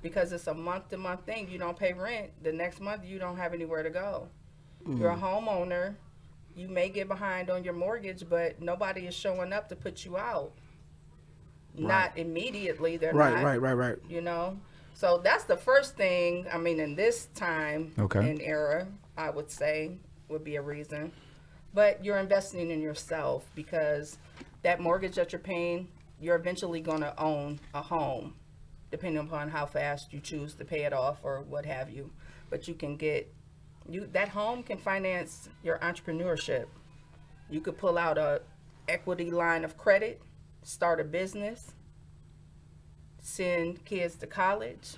[SPEAKER 4] because it's a month-to-month thing. You don't pay rent. The next month, you don't have anywhere to go. You're a homeowner. You may get behind on your mortgage, but nobody is showing up to put you out. Not immediately. They're not.
[SPEAKER 2] Right.
[SPEAKER 4] You know? So that's the first thing, I mean, in this time and era, I would say would be a reason. But you're investing in yourself, because that mortgage that you're paying, you're eventually going to own a home, depending upon how fast you choose to pay it off or what have you. But you can that home can finance your entrepreneurship. You could pull out a equity line of credit, start a business, send kids to college.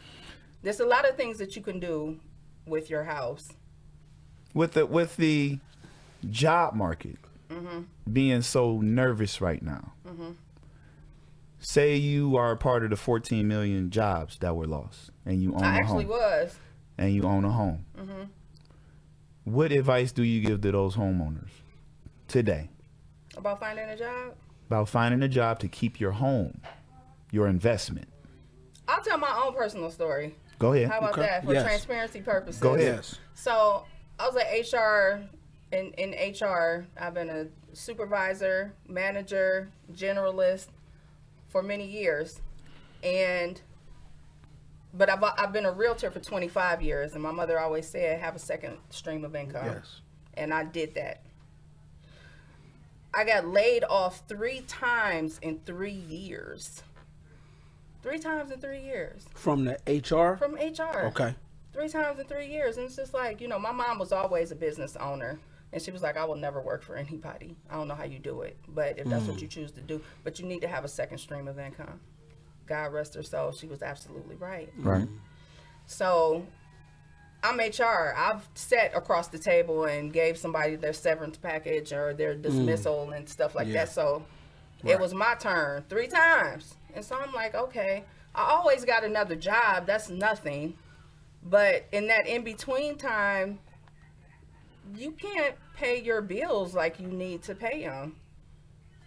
[SPEAKER 4] There's a lot of things that you can do with your house.
[SPEAKER 3] With the job market being so nervous right now, say you are a part of the 14 million jobs that were lost, and you own
[SPEAKER 4] I
[SPEAKER 3] a
[SPEAKER 4] actually
[SPEAKER 3] home.
[SPEAKER 4] was.
[SPEAKER 3] And you own a home. What advice do you give to those homeowners today
[SPEAKER 4] About finding a job?
[SPEAKER 3] about finding a job to keep your home, your investment?
[SPEAKER 4] I'll tell my own personal story.
[SPEAKER 3] Go ahead.
[SPEAKER 4] How about
[SPEAKER 2] Okay.
[SPEAKER 4] that for
[SPEAKER 2] Yes.
[SPEAKER 4] transparency purposes?
[SPEAKER 3] Go ahead.
[SPEAKER 2] Yes.
[SPEAKER 4] So I was at HR. In HR, I've been a supervisor, manager, generalist for many years, but I've been a realtor for 25 years, and my mother always said have a second stream of income.
[SPEAKER 2] Yes.
[SPEAKER 4] And I did that. I got laid off 3 times in 3 years. 3 times in 3 years
[SPEAKER 2] From the HR.
[SPEAKER 4] from HR.
[SPEAKER 2] Okay.
[SPEAKER 4] 3 times in 3 years. And it's just like, you know, my mom was always a business owner. And she was like, I will never work for anybody. I don't know how you do it. But if that's what you choose to do. But you need to have a second stream of income. God rest her soul. She was absolutely right.
[SPEAKER 3] Right.
[SPEAKER 4] So I'm HR. I've sat across the table and gave somebody their severance package or their dismissal and stuff like
[SPEAKER 2] Yeah.
[SPEAKER 4] that. So it was my turn 3 times. And so I'm like, okay, I always got another job. That's nothing. But in that in-between time, you can't pay your bills like you need to pay them.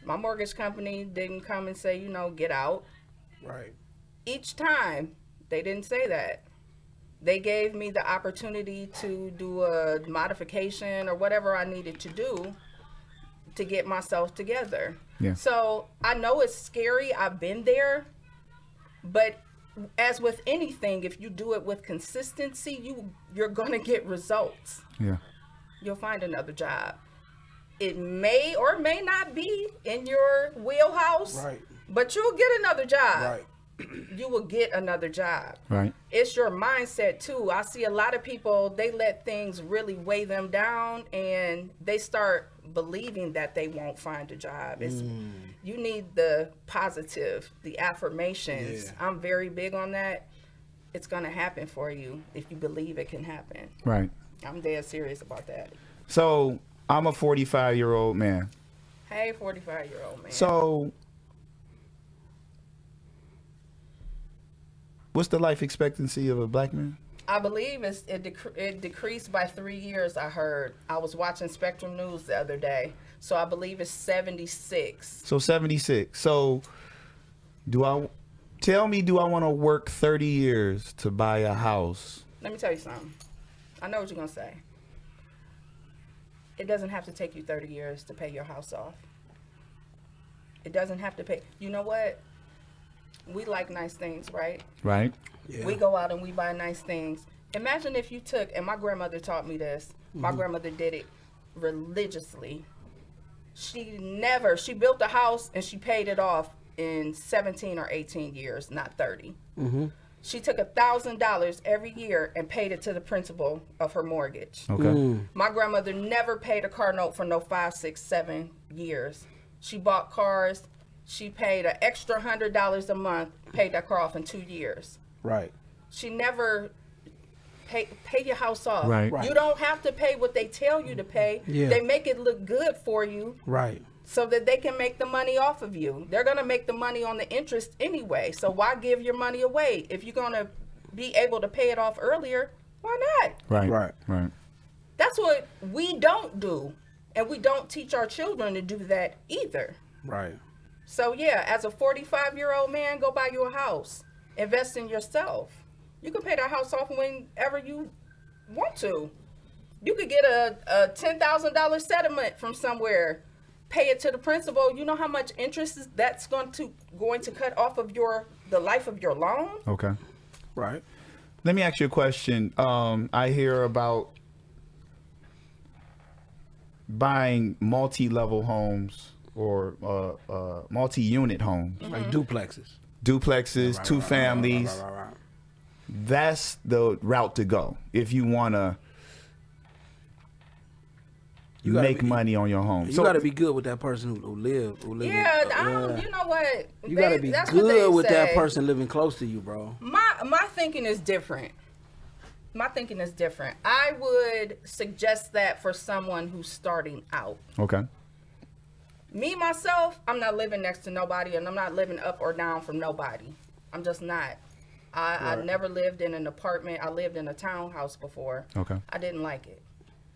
[SPEAKER 4] My mortgage company didn't come and say, get out.
[SPEAKER 2] Right.
[SPEAKER 4] Each time, they didn't say that. They gave me the opportunity to do a modification or whatever I needed to do to get myself together.
[SPEAKER 3] Yeah.
[SPEAKER 4] So I know it's scary. I've been there. But as with anything, if you do it with consistency, you're going to get results.
[SPEAKER 3] Yeah.
[SPEAKER 4] You'll find another job. It may or may not be in your wheelhouse,
[SPEAKER 2] Right.
[SPEAKER 4] but you'll get another job.
[SPEAKER 2] Right.
[SPEAKER 4] You will get another job.
[SPEAKER 3] Right.
[SPEAKER 4] It's your mindset too. I see a lot of people, they let things really weigh them down and they start believing that they won't find a job. You need the positive, the affirmations.
[SPEAKER 2] Yeah.
[SPEAKER 4] I'm very big on that. It's going to happen for you if you believe it can happen.
[SPEAKER 3] Right.
[SPEAKER 4] I'm dead serious about that.
[SPEAKER 3] So I'm a 45-year-old man.
[SPEAKER 4] Hey, 45-year-old man.
[SPEAKER 3] So what's the life expectancy of a black man?
[SPEAKER 4] I believe it decreased by 3 years, I heard. I was watching Spectrum News the other day. So I believe it's 76.
[SPEAKER 3] So 76. So do I want to work 30 years to buy a house?
[SPEAKER 4] Let me tell you something. I know what you're going to say. It doesn't have to take you 30 years to pay your house off. It doesn't have to pay. You know what? We like nice things, right?
[SPEAKER 3] Right.
[SPEAKER 2] Yeah.
[SPEAKER 4] We go out and we buy nice things. Imagine if you took, and my grandmother taught me this. My grandmother did it religiously. She built a house and she paid it off in 17 or 18 years, not 30. She took $1,000 every year and paid it to the principal of her mortgage.
[SPEAKER 3] Okay.
[SPEAKER 4] My grandmother never paid a car note for no 5, 6, 7 years. She bought cars. She paid an extra $100 a month, paid that car off in 2 years.
[SPEAKER 2] Right.
[SPEAKER 4] She never pay your house off.
[SPEAKER 3] Right.
[SPEAKER 2] Right.
[SPEAKER 4] You don't have to pay what they tell you to pay.
[SPEAKER 2] Yeah.
[SPEAKER 4] They make it look good for you
[SPEAKER 2] Right.
[SPEAKER 4] so that they can make the money off of you. They're going to make the money on the interest anyway. So why give your money away? If you're going to be able to pay it off earlier, why not?
[SPEAKER 3] Right.
[SPEAKER 2] Right.
[SPEAKER 3] Right.
[SPEAKER 4] That's what we don't do. And we don't teach our children to do that either.
[SPEAKER 2] Right.
[SPEAKER 4] So yeah, as a 45-year-old man, go buy you a house. Invest in yourself. You can pay that house off whenever you want to. You could get a $10,000 settlement from somewhere. Pay it to the principal. You know how much interest that's going to cut off of the life of your loan?
[SPEAKER 3] Okay.
[SPEAKER 2] Right.
[SPEAKER 3] Let me ask you a question. I hear about buying multi-level homes or multi-unit homes.
[SPEAKER 2] Like duplexes.
[SPEAKER 3] Duplexes, two families.
[SPEAKER 2] Right.
[SPEAKER 3] That's the route to go if you want to make money on your home.
[SPEAKER 2] You got to be good with that person who live.
[SPEAKER 4] Yeah, you know what?
[SPEAKER 2] You got to be
[SPEAKER 4] that's what they
[SPEAKER 2] good with that
[SPEAKER 4] say.
[SPEAKER 2] person living close to you, bro.
[SPEAKER 4] My thinking is different. I would suggest that for someone who's starting out.
[SPEAKER 3] Okay.
[SPEAKER 4] Me, myself, I'm not living next to nobody and I'm not living up or down from nobody. I'm just not. I never lived in an apartment. I lived in a townhouse before.
[SPEAKER 3] Okay.
[SPEAKER 4] I didn't like it.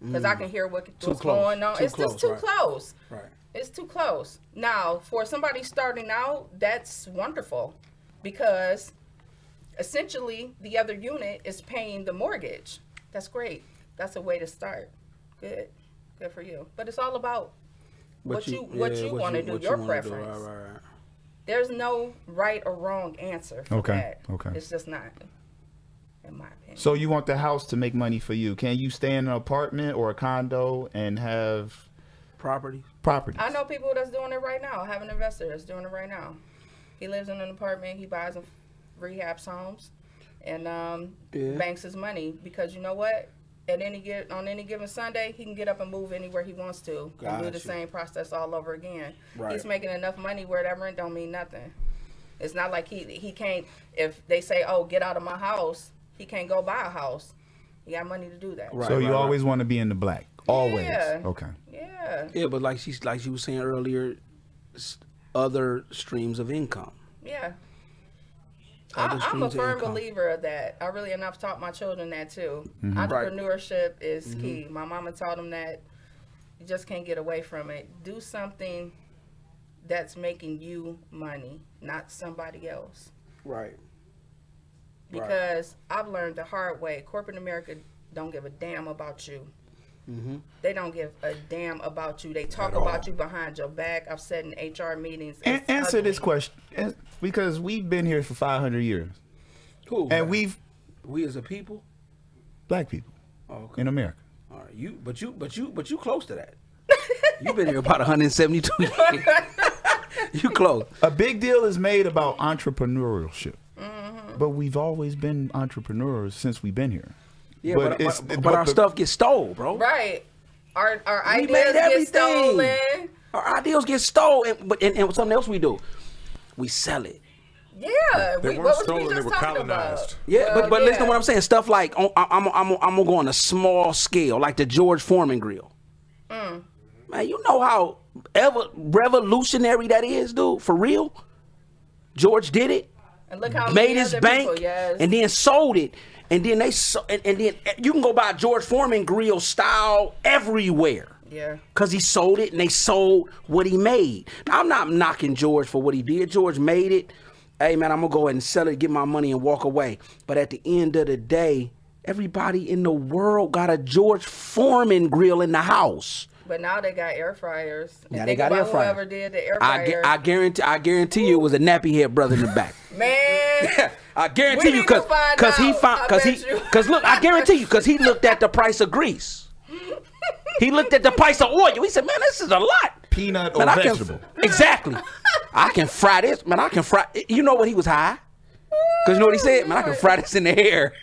[SPEAKER 4] Because I can hear what's
[SPEAKER 2] close.
[SPEAKER 4] going on. It's just too
[SPEAKER 2] right.
[SPEAKER 4] close.
[SPEAKER 2] Right.
[SPEAKER 4] It's too close. Now, for somebody starting out, that's wonderful. Because essentially, the other unit is paying the mortgage. That's great. That's a way to start. Good for you. But it's all about what you want to do, your preference.
[SPEAKER 2] Right.
[SPEAKER 4] There's no right or wrong answer for that.
[SPEAKER 3] Okay.
[SPEAKER 4] It's just not, in my opinion.
[SPEAKER 3] So you want the house to make money for you. Can you stay in an apartment or a condo and have
[SPEAKER 2] Property.
[SPEAKER 3] properties?
[SPEAKER 4] I know people that's doing it right now. I have an investor that's doing it right now. He lives in an apartment. He buys and rehabs homes and banks his money because you know what? On any given Sunday, he can get up and move anywhere he wants to and do the same process all over again.
[SPEAKER 2] Right.
[SPEAKER 4] He's making enough money where that rent don't mean nothing. It's not like he can't, if they say, oh, get out of my house, he can't go buy a house. He got money to do that.
[SPEAKER 2] Right.
[SPEAKER 3] So you always want to be in the black. Always.
[SPEAKER 4] Yeah.
[SPEAKER 3] Okay.
[SPEAKER 4] Yeah.
[SPEAKER 2] Yeah, but like she was saying earlier, other streams of income.
[SPEAKER 4] Yeah. I'm a firm believer of that. I really, and I've taught my children that too. Entrepreneurship is key. My mama taught them that you just can't get away from it. Do something that's making you money, not somebody else.
[SPEAKER 2] Right.
[SPEAKER 4] Because I've learned the hard way. Corporate America don't give a damn about you. They don't give a damn about you. They talk about you behind your back. I've said in HR meetings.
[SPEAKER 3] Answer this question, because we've been here for 500 years.
[SPEAKER 2] Cool.
[SPEAKER 3] And
[SPEAKER 2] we as a people,
[SPEAKER 3] black people, in America.
[SPEAKER 2] All right, but you close to that. You've been here about 172 years. You close.
[SPEAKER 3] A big deal is made about entrepreneurship, but we've always been entrepreneurs since we've been here.
[SPEAKER 2] Yeah, but our stuff gets stole, bro.
[SPEAKER 4] Right. Our ideas get stolen.
[SPEAKER 2] Our ideas get stolen, and something else we do, we sell it.
[SPEAKER 4] Yeah,
[SPEAKER 1] They weren't stolen; they were colonized.
[SPEAKER 2] Yeah, but listen to what I'm saying. Stuff like I'm gonna go on a small scale, like the George Foreman grill. Man, you know how revolutionary that is, dude. For real, George did it.
[SPEAKER 4] And look how
[SPEAKER 2] made his bank,
[SPEAKER 4] people,
[SPEAKER 2] and then sold it. And then and then you can go buy George Foreman grill style everywhere.
[SPEAKER 4] Yeah.
[SPEAKER 2] Cause he sold it, and they sold what he made. Now, I'm not knocking George for what he did. George made it. Hey man, I'm gonna go ahead and sell it, get my money, and walk away. But at the end of the day, everybody in the world got a George Foreman grill in the house.
[SPEAKER 4] But now they got air fryers.
[SPEAKER 2] Now they got air fryers.
[SPEAKER 4] Whoever did the air fryer.
[SPEAKER 2] I guarantee you it was a nappy head brother in the back.
[SPEAKER 4] Man.
[SPEAKER 2] I guarantee you, cause look, I guarantee you, cause he looked at the price of grease. He looked at the price of oil. He said, "Man, this is a lot."
[SPEAKER 3] Peanut or vegetable.
[SPEAKER 2] Exactly. I can fry this, man. I can fry. You know what? He was high. Cause you know what he said, man. I can fry this in the air.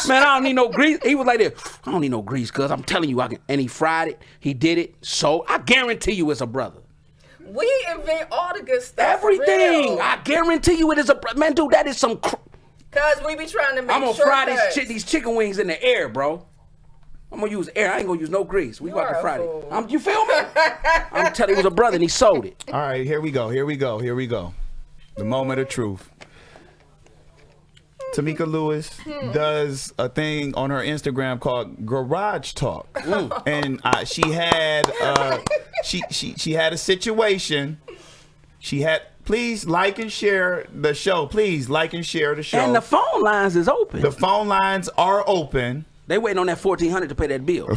[SPEAKER 2] Man, I don't need no grease. He was like this. I don't need no grease, cause I'm telling you, I can. And he fried it. He did it. So I guarantee you, it's a brother.
[SPEAKER 4] We invent all the good stuff.
[SPEAKER 2] Everything. I guarantee you it is a... Man, dude, that is some...
[SPEAKER 4] Because we be trying to make
[SPEAKER 2] I'm going to fry these chicken wings in the air, bro. I'm going to use air. I ain't going to use no grease. We about to fry it. You feel me? I'm telling you, it was a brother and he sold it.
[SPEAKER 3] All right, here we go. The moment of truth. Tamika Lewis does a thing on her Instagram called Garage Talk, and she had she had a situation. She had please like and share the show. Please like and share the show.
[SPEAKER 2] And the phone lines is open.
[SPEAKER 3] The phone lines are open.
[SPEAKER 2] They waiting on that $1,400 to pay that bill.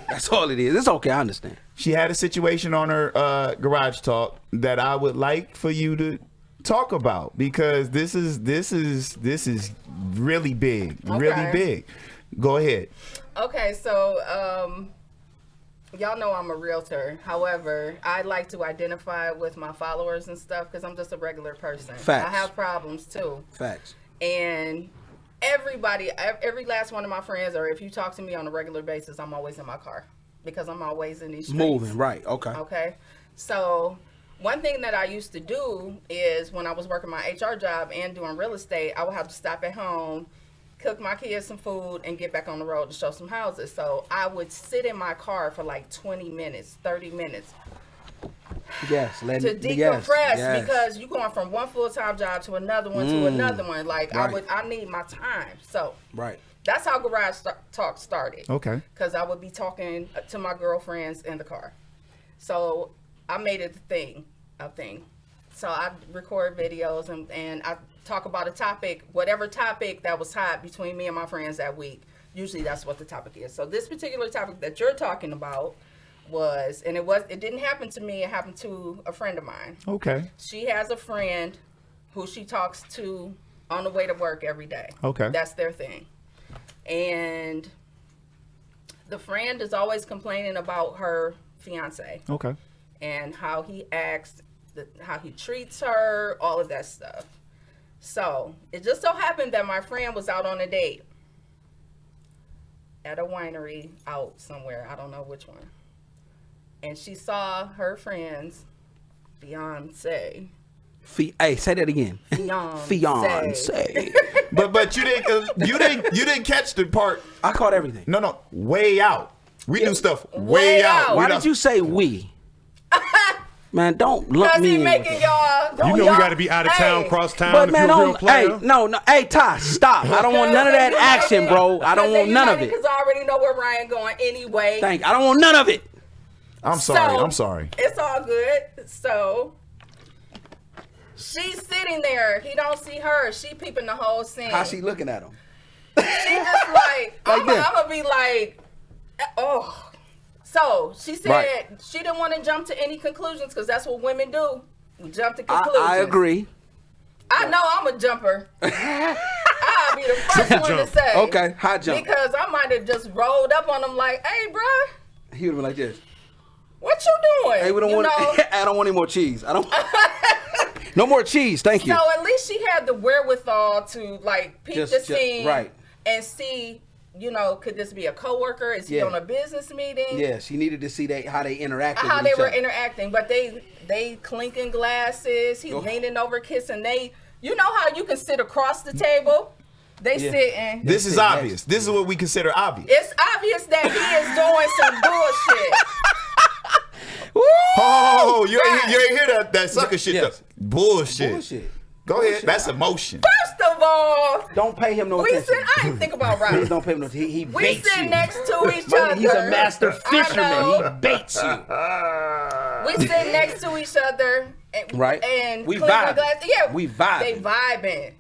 [SPEAKER 2] That's all it is. It's okay. I understand.
[SPEAKER 3] She had a situation on her Garage Talk that I would like for you to talk about, because this is really big. Really big. Go ahead.
[SPEAKER 4] Okay, so y'all know I'm a realtor. However, I like to identify with my followers and stuff because I'm just a regular person.
[SPEAKER 2] Facts.
[SPEAKER 4] I have problems too.
[SPEAKER 2] Facts.
[SPEAKER 4] And everybody, every last one of my friends, or if you talk to me on a regular basis, I'm always in my car because I'm always in these streets.
[SPEAKER 2] Moving, right. Okay.
[SPEAKER 4] So one thing that I used to do is when I was working my HR job and doing real estate, I would have to stop at home, cook my kids some food, and get back on the road to show some houses. So I would sit in my car for like 20 minutes, 30 minutes.
[SPEAKER 2] Yes,
[SPEAKER 4] to decompress, because you're going from one full-time job to another one to another one. Like I need my time. So that's how Garage Talk started.
[SPEAKER 3] Okay.
[SPEAKER 4] Because I would be talking to my girlfriends in the car. So I made it a thing. So I record videos and I talk about a topic, whatever topic that was hot between me and my friends that week. Usually that's what the topic is. So this particular topic that you're talking about was, and it didn't happen to me, it happened to a friend of mine.
[SPEAKER 3] Okay.
[SPEAKER 4] She has a friend who she talks to on the way to work every day.
[SPEAKER 3] Okay.
[SPEAKER 4] That's their thing. And the friend is always complaining about her fiance.
[SPEAKER 3] Okay.
[SPEAKER 4] And how he acts, how he treats her, all of that stuff. So it just so happened that my friend was out on a date at a winery out somewhere. I don't know which one. And she saw her friend's fiance.
[SPEAKER 2] Hey, say that again.
[SPEAKER 4] Fiance.
[SPEAKER 3] But you didn't catch the part.
[SPEAKER 2] I caught everything.
[SPEAKER 3] No, way out. We do stuff way out.
[SPEAKER 2] Why did you say we? Man, don't lump
[SPEAKER 4] Cause
[SPEAKER 2] me
[SPEAKER 4] he
[SPEAKER 2] in.
[SPEAKER 4] making
[SPEAKER 2] with
[SPEAKER 4] y'all.
[SPEAKER 1] You know we got to be out of town,
[SPEAKER 4] Hey,
[SPEAKER 1] cross town
[SPEAKER 2] But
[SPEAKER 1] if
[SPEAKER 2] man,
[SPEAKER 1] you're a real
[SPEAKER 2] don't.
[SPEAKER 1] player.
[SPEAKER 2] Hey, no. Hey, Ty, stop. I don't want none of that action, bro. I don't want none of it.
[SPEAKER 4] Because I already know where Ryan going anyway.
[SPEAKER 2] I don't want none of it.
[SPEAKER 3] I'm sorry.
[SPEAKER 4] So,
[SPEAKER 3] I'm sorry.
[SPEAKER 4] It's all good. So she's sitting there. He don't see her. She peeping the whole scene.
[SPEAKER 2] How she looking at him?
[SPEAKER 4] She just like, I'm
[SPEAKER 2] this.
[SPEAKER 4] gonna be like, oh. So she said
[SPEAKER 2] Right.
[SPEAKER 4] she didn't want to jump to any conclusions because that's what women do. We jump to conclusions.
[SPEAKER 2] I agree.
[SPEAKER 4] I know I'm a jumper. I'll be the first one to say.
[SPEAKER 2] Okay, high jump.
[SPEAKER 4] Because I might have just rolled up on him like, hey, bruh,
[SPEAKER 2] He would have been like this.
[SPEAKER 4] what you doing?
[SPEAKER 2] Hey, we don't want. I don't want any more cheese. I don't. No more cheese. Thank you.
[SPEAKER 4] So at least she had the wherewithal to like peep the scene,
[SPEAKER 2] right,
[SPEAKER 4] and see, could this be a coworker? Is he
[SPEAKER 2] Yeah.
[SPEAKER 4] on a business meeting?
[SPEAKER 2] Yeah, she needed to see how they interacted.
[SPEAKER 4] How
[SPEAKER 2] with
[SPEAKER 4] they
[SPEAKER 2] each
[SPEAKER 4] were
[SPEAKER 2] other.
[SPEAKER 4] interacting, but they clinking glasses. He leaning over, kissing. You know how you can sit across the table? They sitting.
[SPEAKER 3] This is obvious. This is what we consider obvious.
[SPEAKER 4] It's obvious that he is doing some bullshit.
[SPEAKER 3] Oh, you
[SPEAKER 4] Right.
[SPEAKER 3] ain't hear that sucker shit.
[SPEAKER 2] Yes.
[SPEAKER 3] Though. Bullshit.
[SPEAKER 2] Bullshit.
[SPEAKER 3] Go ahead. That's emotion.
[SPEAKER 4] First of all,
[SPEAKER 2] Don't pay him no
[SPEAKER 4] we
[SPEAKER 2] attention.
[SPEAKER 4] sit. I didn't think about
[SPEAKER 2] Please
[SPEAKER 4] right.
[SPEAKER 2] don't pay him no attention. He
[SPEAKER 4] We
[SPEAKER 2] baits
[SPEAKER 4] sit
[SPEAKER 2] you.
[SPEAKER 4] next to each
[SPEAKER 2] Man,
[SPEAKER 4] other.
[SPEAKER 2] he's a master
[SPEAKER 4] I
[SPEAKER 2] fisherman. He
[SPEAKER 4] know.
[SPEAKER 2] baits you.
[SPEAKER 4] We sit next to each other, and,
[SPEAKER 2] Right.
[SPEAKER 4] And
[SPEAKER 2] We
[SPEAKER 4] clinking
[SPEAKER 2] vibing.
[SPEAKER 4] glasses. Yeah,
[SPEAKER 2] We vibing.
[SPEAKER 4] They vibing,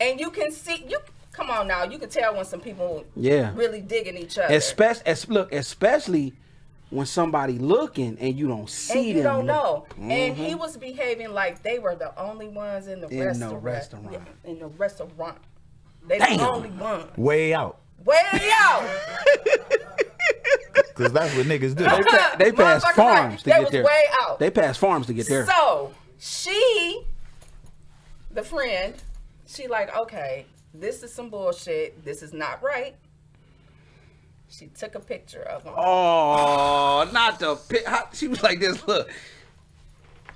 [SPEAKER 4] and you can see. Come on now, you can tell when some people really digging each other.
[SPEAKER 2] Especially when somebody looking and you don't see
[SPEAKER 4] and you
[SPEAKER 2] them.
[SPEAKER 4] don't know.
[SPEAKER 2] Mm-hmm.
[SPEAKER 4] And he was behaving like they were the only ones in the restaurant.
[SPEAKER 2] restaurant.
[SPEAKER 4] Yeah, in the restaurant. They
[SPEAKER 2] Damn.
[SPEAKER 4] the only one.
[SPEAKER 3] Way out.
[SPEAKER 4] Way out.
[SPEAKER 3] Because that's what niggas do.
[SPEAKER 2] They pass
[SPEAKER 4] Motherfucker,
[SPEAKER 2] farms to
[SPEAKER 4] they
[SPEAKER 2] get
[SPEAKER 4] was
[SPEAKER 2] there.
[SPEAKER 4] way out.
[SPEAKER 2] They pass farms to get there.
[SPEAKER 4] So the friend, she like, okay, this is some bullshit. This is not right. She took a picture of him.
[SPEAKER 2] Oh, not the pic. She was like this. Look.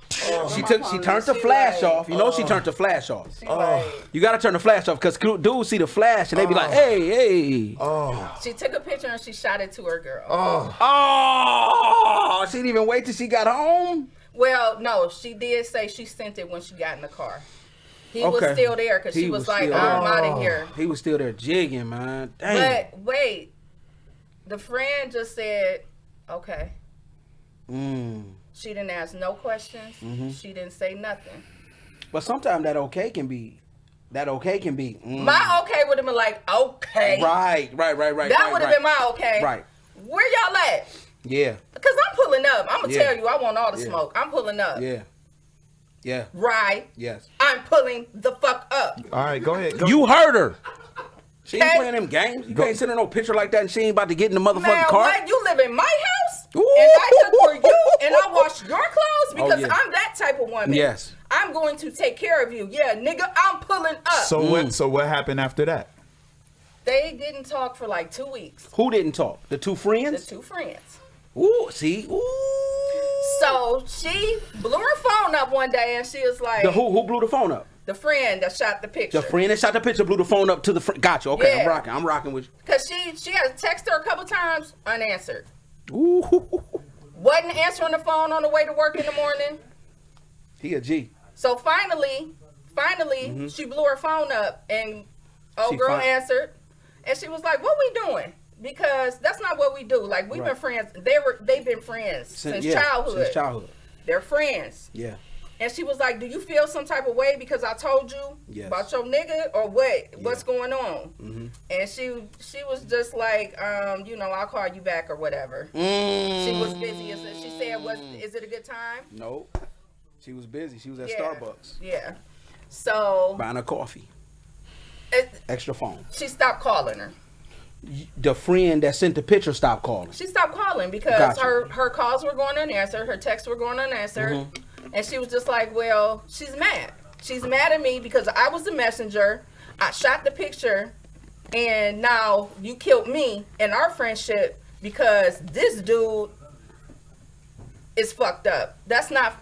[SPEAKER 2] She turned the flash off. You know she turned the flash off. You gotta turn the flash off because dudes see the flash and they be like, hey.
[SPEAKER 4] She took a picture and she shot it to her girl.
[SPEAKER 2] Oh, she didn't even wait till she got home.
[SPEAKER 4] Well, no, she did say she sent it when she got in the car. He was still there because she was like, I'm out of here.
[SPEAKER 2] He was still there jigging, man. Damn.
[SPEAKER 4] But wait, the friend just said, okay. She didn't ask no questions. She didn't say nothing.
[SPEAKER 2] But sometimes that okay can be.
[SPEAKER 4] My okay would have been like, okay.
[SPEAKER 2] Right.
[SPEAKER 4] That would have been my okay.
[SPEAKER 2] Right.
[SPEAKER 4] Where y'all at?
[SPEAKER 2] Yeah.
[SPEAKER 4] Because I'm pulling up. I'm going to
[SPEAKER 2] Yeah.
[SPEAKER 4] tell you, I want all the
[SPEAKER 2] Yeah.
[SPEAKER 4] smoke. I'm pulling up.
[SPEAKER 2] Yeah. Yeah.
[SPEAKER 4] Right.
[SPEAKER 2] Yes.
[SPEAKER 4] I'm pulling the fuck up.
[SPEAKER 3] All right, go ahead. Go.
[SPEAKER 2] You heard her. She ain't
[SPEAKER 4] Okay.
[SPEAKER 2] playing them games. You can't send her no picture like that and she ain't about to get in the motherfucking
[SPEAKER 4] Man,
[SPEAKER 2] car.
[SPEAKER 4] what? You live in my house?
[SPEAKER 2] Ooh.
[SPEAKER 4] And I cook for you and I wash your clothes? Because
[SPEAKER 2] yeah.
[SPEAKER 4] I'm that type of woman.
[SPEAKER 2] Yes.
[SPEAKER 4] I'm going to take care of you. Yeah, nigga, I'm pulling up.
[SPEAKER 3] So what happened after that?
[SPEAKER 4] They didn't talk for like 2 weeks.
[SPEAKER 2] Who didn't talk? The two
[SPEAKER 4] The
[SPEAKER 2] friends?
[SPEAKER 4] two friends.
[SPEAKER 2] Ooh, see? Ooh.
[SPEAKER 4] So she blew her phone up one day and she was like,
[SPEAKER 2] Who blew the phone up?
[SPEAKER 4] the friend that shot the picture.
[SPEAKER 2] The friend that shot the picture blew the phone up to the friend. Gotcha. Okay,
[SPEAKER 4] Yeah.
[SPEAKER 2] I'm rocking with
[SPEAKER 4] Because she had texted her a couple times, unanswered.
[SPEAKER 2] you. Ooh.
[SPEAKER 4] Wasn't answering the phone on the way to work in the morning.
[SPEAKER 2] He a G.
[SPEAKER 4] So finally, she blew her phone up and old girl answered. And she was like, what we doing? Because that's not what we do. Like, we've been friends. They've been friends since childhood.
[SPEAKER 2] Since childhood.
[SPEAKER 4] They're friends.
[SPEAKER 2] Yeah.
[SPEAKER 4] And she was like, do you feel some type of way because I told you about your nigga or what? What's going on? And she was just like, I'll call you back or whatever. She was busy. She said, is it a good time?
[SPEAKER 2] No. She was busy. She was at
[SPEAKER 4] Yeah.
[SPEAKER 2] Starbucks.
[SPEAKER 4] Yeah. So
[SPEAKER 2] Buying a coffee. Extra phone.
[SPEAKER 4] She stopped calling her.
[SPEAKER 2] The friend that sent the picture stopped calling.
[SPEAKER 4] She stopped calling because
[SPEAKER 2] Gotcha.
[SPEAKER 4] her calls were going unanswered, her texts were going unanswered, and she was just like, well, she's mad. She's mad at me because I was the messenger. I shot the picture, and now you killed me and our friendship because this dude is fucked up. That's not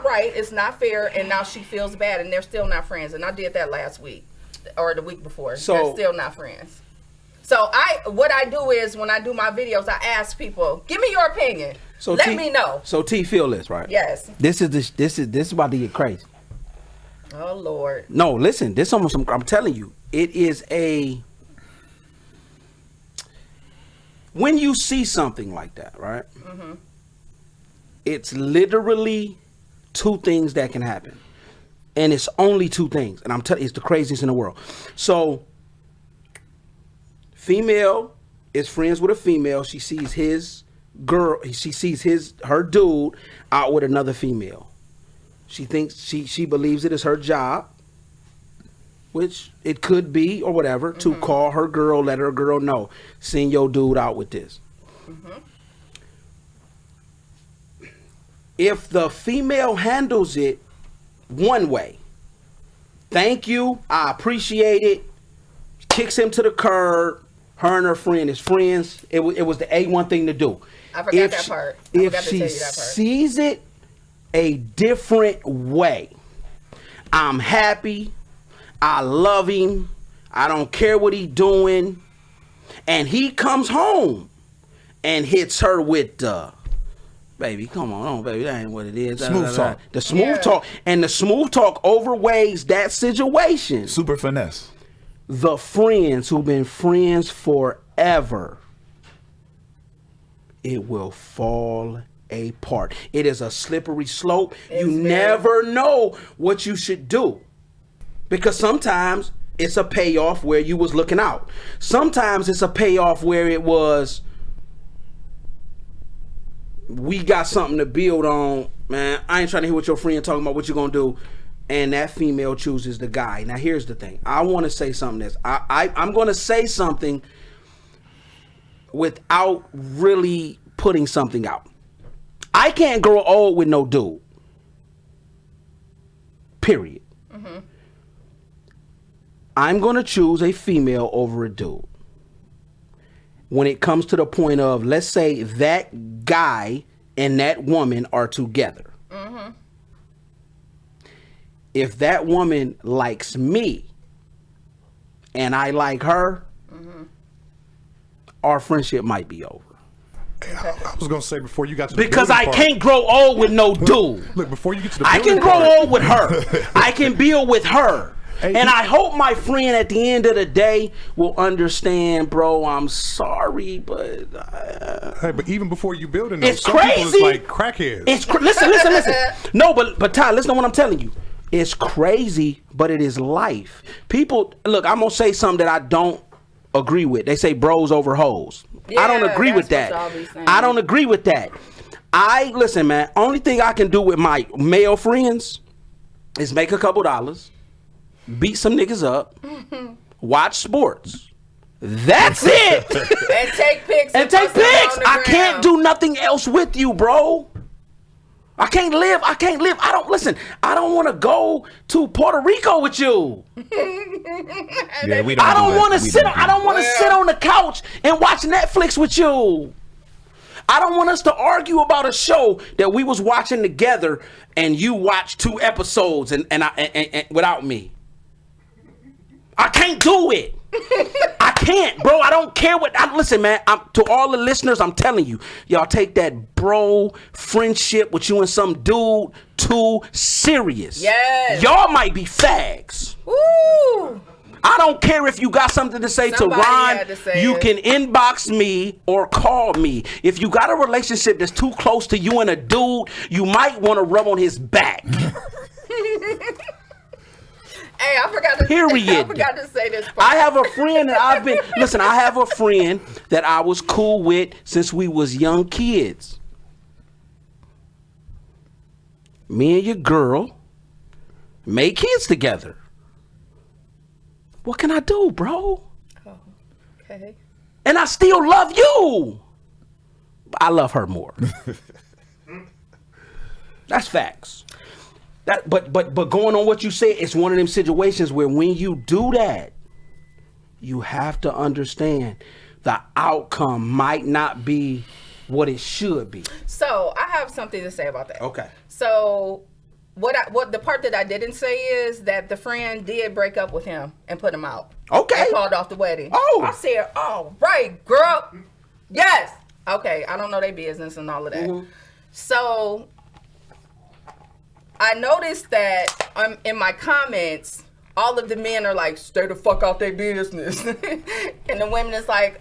[SPEAKER 4] right. It's not fair, and now she feels bad, and they're still not friends. And I did that last week or the week before.
[SPEAKER 2] So-
[SPEAKER 4] they're still not friends. So what I do is when I do my videos, I ask people, give me your opinion. So let me know.
[SPEAKER 2] So T, feel this, right?
[SPEAKER 4] Yes.
[SPEAKER 2] This is about to get crazy.
[SPEAKER 4] Oh Lord.
[SPEAKER 2] No, listen. This almost. I'm telling you, it is a. When you see something like that, right? Mm-hmm. It's literally two things that can happen, and it's only two things. And I'm telling you, it's the craziest in the world. So, female is friends with a female. She sees his girl. She sees her dude out with another female. She thinks she believes it is her job, which it could be or whatever, to call her girl, let her girl know, seeing your dude out with this. Mm-hmm. If the female handles it one way, thank you, I appreciate it, kicks him to the curb, her and her friend is friends, it was the A1 thing to do.
[SPEAKER 4] I forgot that part.
[SPEAKER 2] If she sees it a different way, I'm happy, I love him, I don't care what he's doing, and he comes home and hits her with baby, come on, baby, that ain't what it is.
[SPEAKER 3] Smooth talk.
[SPEAKER 2] The smooth talk. And the smooth talk overweighs that situation.
[SPEAKER 3] Super finesse.
[SPEAKER 2] The friends who've been friends forever, it will fall apart. It is a slippery slope. You never know what you should do. Because sometimes it's a payoff where you was looking out. Sometimes it's a payoff where it was, we got something to build on, man. I ain't trying to hear what your friend talking about, what you gonna do. And that female chooses the guy. Now here's the thing. I want to say something I'm gonna say something without really putting something out. I can't grow old with no dude. Period. Mm-hmm. I'm gonna choose a female over a dude. When it comes to the point of, let's say that guy and that woman are together. Mm-hmm. If that woman likes me and I like her, our friendship might be over.
[SPEAKER 1] I was gonna say before you got to the
[SPEAKER 2] because I can't grow old with no dude.
[SPEAKER 1] Look, before you get to the
[SPEAKER 2] I can grow old with her. I can build with her. And I hope my friend at the end of the day will understand, bro, I'm sorry, but...
[SPEAKER 1] hey, but even before you building
[SPEAKER 2] it's crazy.
[SPEAKER 1] People is like crackheads.
[SPEAKER 2] Listen. No, but Ty, listen to what I'm telling you. It's crazy, but it is life. People, look, I'm going to say something that I don't agree with. They say bros over hoes.
[SPEAKER 4] Yeah,
[SPEAKER 2] I don't agree with that. I don't agree with that. Listen, man, only thing I can do with my male friends is make a couple dollars, beat some niggas up, watch sports. That's it.
[SPEAKER 4] And take pics.
[SPEAKER 2] I can't do nothing else with you, bro. I can't live. I don't want to go to Puerto Rico with you.
[SPEAKER 3] Yeah, we don't. I
[SPEAKER 2] don't want to sit on the couch and watch Netflix with you. I don't want us to argue about a show that we was watching together and you watched 2 episodes and without me. I can't do it. I can't, bro. I don't care listen, man. To all the listeners, I'm telling you, y'all take that bro friendship with you and some dude too serious.
[SPEAKER 4] Yes.
[SPEAKER 2] Y'all might be fags.
[SPEAKER 4] Woo.
[SPEAKER 2] I don't care if you got something to say to Ron. You can inbox me or call me. If you got a relationship that's too close to you and a dude, you might want to rub on his back.
[SPEAKER 4] Hey, I forgot to say this part.
[SPEAKER 2] I have a friend that I have a friend that I was cool with since we was young kids. Me and your girl made kids together. What can I do, bro?
[SPEAKER 4] Oh, okay.
[SPEAKER 2] And I still love you. I love her more. That's facts. But going on what you said, it's one of them situations where when you do that, you have to understand the outcome might not be what it should be.
[SPEAKER 4] So I have something to say about that.
[SPEAKER 2] Okay.
[SPEAKER 4] So what the part that I didn't say is that the friend did break up with him and put him out.
[SPEAKER 2] Okay.
[SPEAKER 4] And called off the wedding.
[SPEAKER 2] Oh.
[SPEAKER 4] I said, all right, girl. Yes. Okay. I don't know their business and all of that.
[SPEAKER 2] Mm-hmm.
[SPEAKER 4] So I noticed that in my comments, all of the men are like, stay the fuck out their business. And the women is like,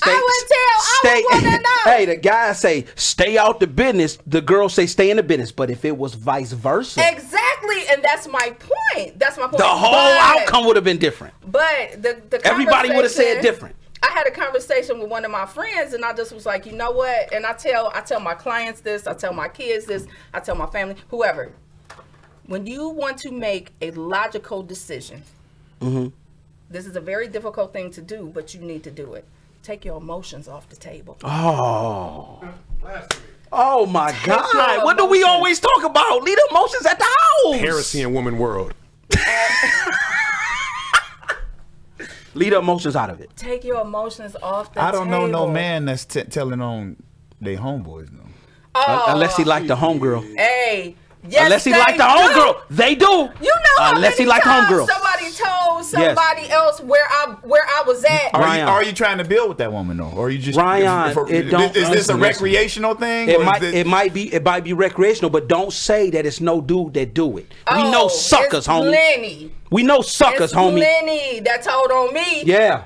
[SPEAKER 4] I would want to know.
[SPEAKER 2] Hey, the guys say, stay out the business. The girls say, stay in the business. But if it was vice versa.
[SPEAKER 4] Exactly. And that's my point. The
[SPEAKER 2] whole outcome would have been different.
[SPEAKER 4] But the
[SPEAKER 2] everybody would have said different.
[SPEAKER 4] I had a conversation with one of my friends, and I just was like, you know what? And I tell my clients this, I tell my kids this, I tell my family, whoever. When you want to make a logical decision, this is a very difficult thing to do, but you need to do it. Take your emotions off the table.
[SPEAKER 2] Oh my God. What do we always talk about? Leave the emotions at the house.
[SPEAKER 1] Heresy in woman world.
[SPEAKER 2] Leave the emotions out of it.
[SPEAKER 4] Take your emotions off the table.
[SPEAKER 3] I don't know no man that's telling on they homeboys, though.
[SPEAKER 2] Unless he like the homegirl.
[SPEAKER 4] Hey. Yes,
[SPEAKER 2] unless he like the homegirl. They do.
[SPEAKER 4] You know how
[SPEAKER 2] unless
[SPEAKER 4] many
[SPEAKER 2] he like
[SPEAKER 4] times
[SPEAKER 2] homegirl.
[SPEAKER 4] somebody told somebody else where I was at.
[SPEAKER 3] Are you trying to build with that woman though, or are you just
[SPEAKER 2] Ryan?
[SPEAKER 3] Is this a recreational thing?
[SPEAKER 2] It might be recreational, but don't say that it's no dude that do it. We know suckers, homie.
[SPEAKER 4] Plenty.
[SPEAKER 2] We know suckers, homie.
[SPEAKER 4] Plenty that told on me.
[SPEAKER 2] Yeah.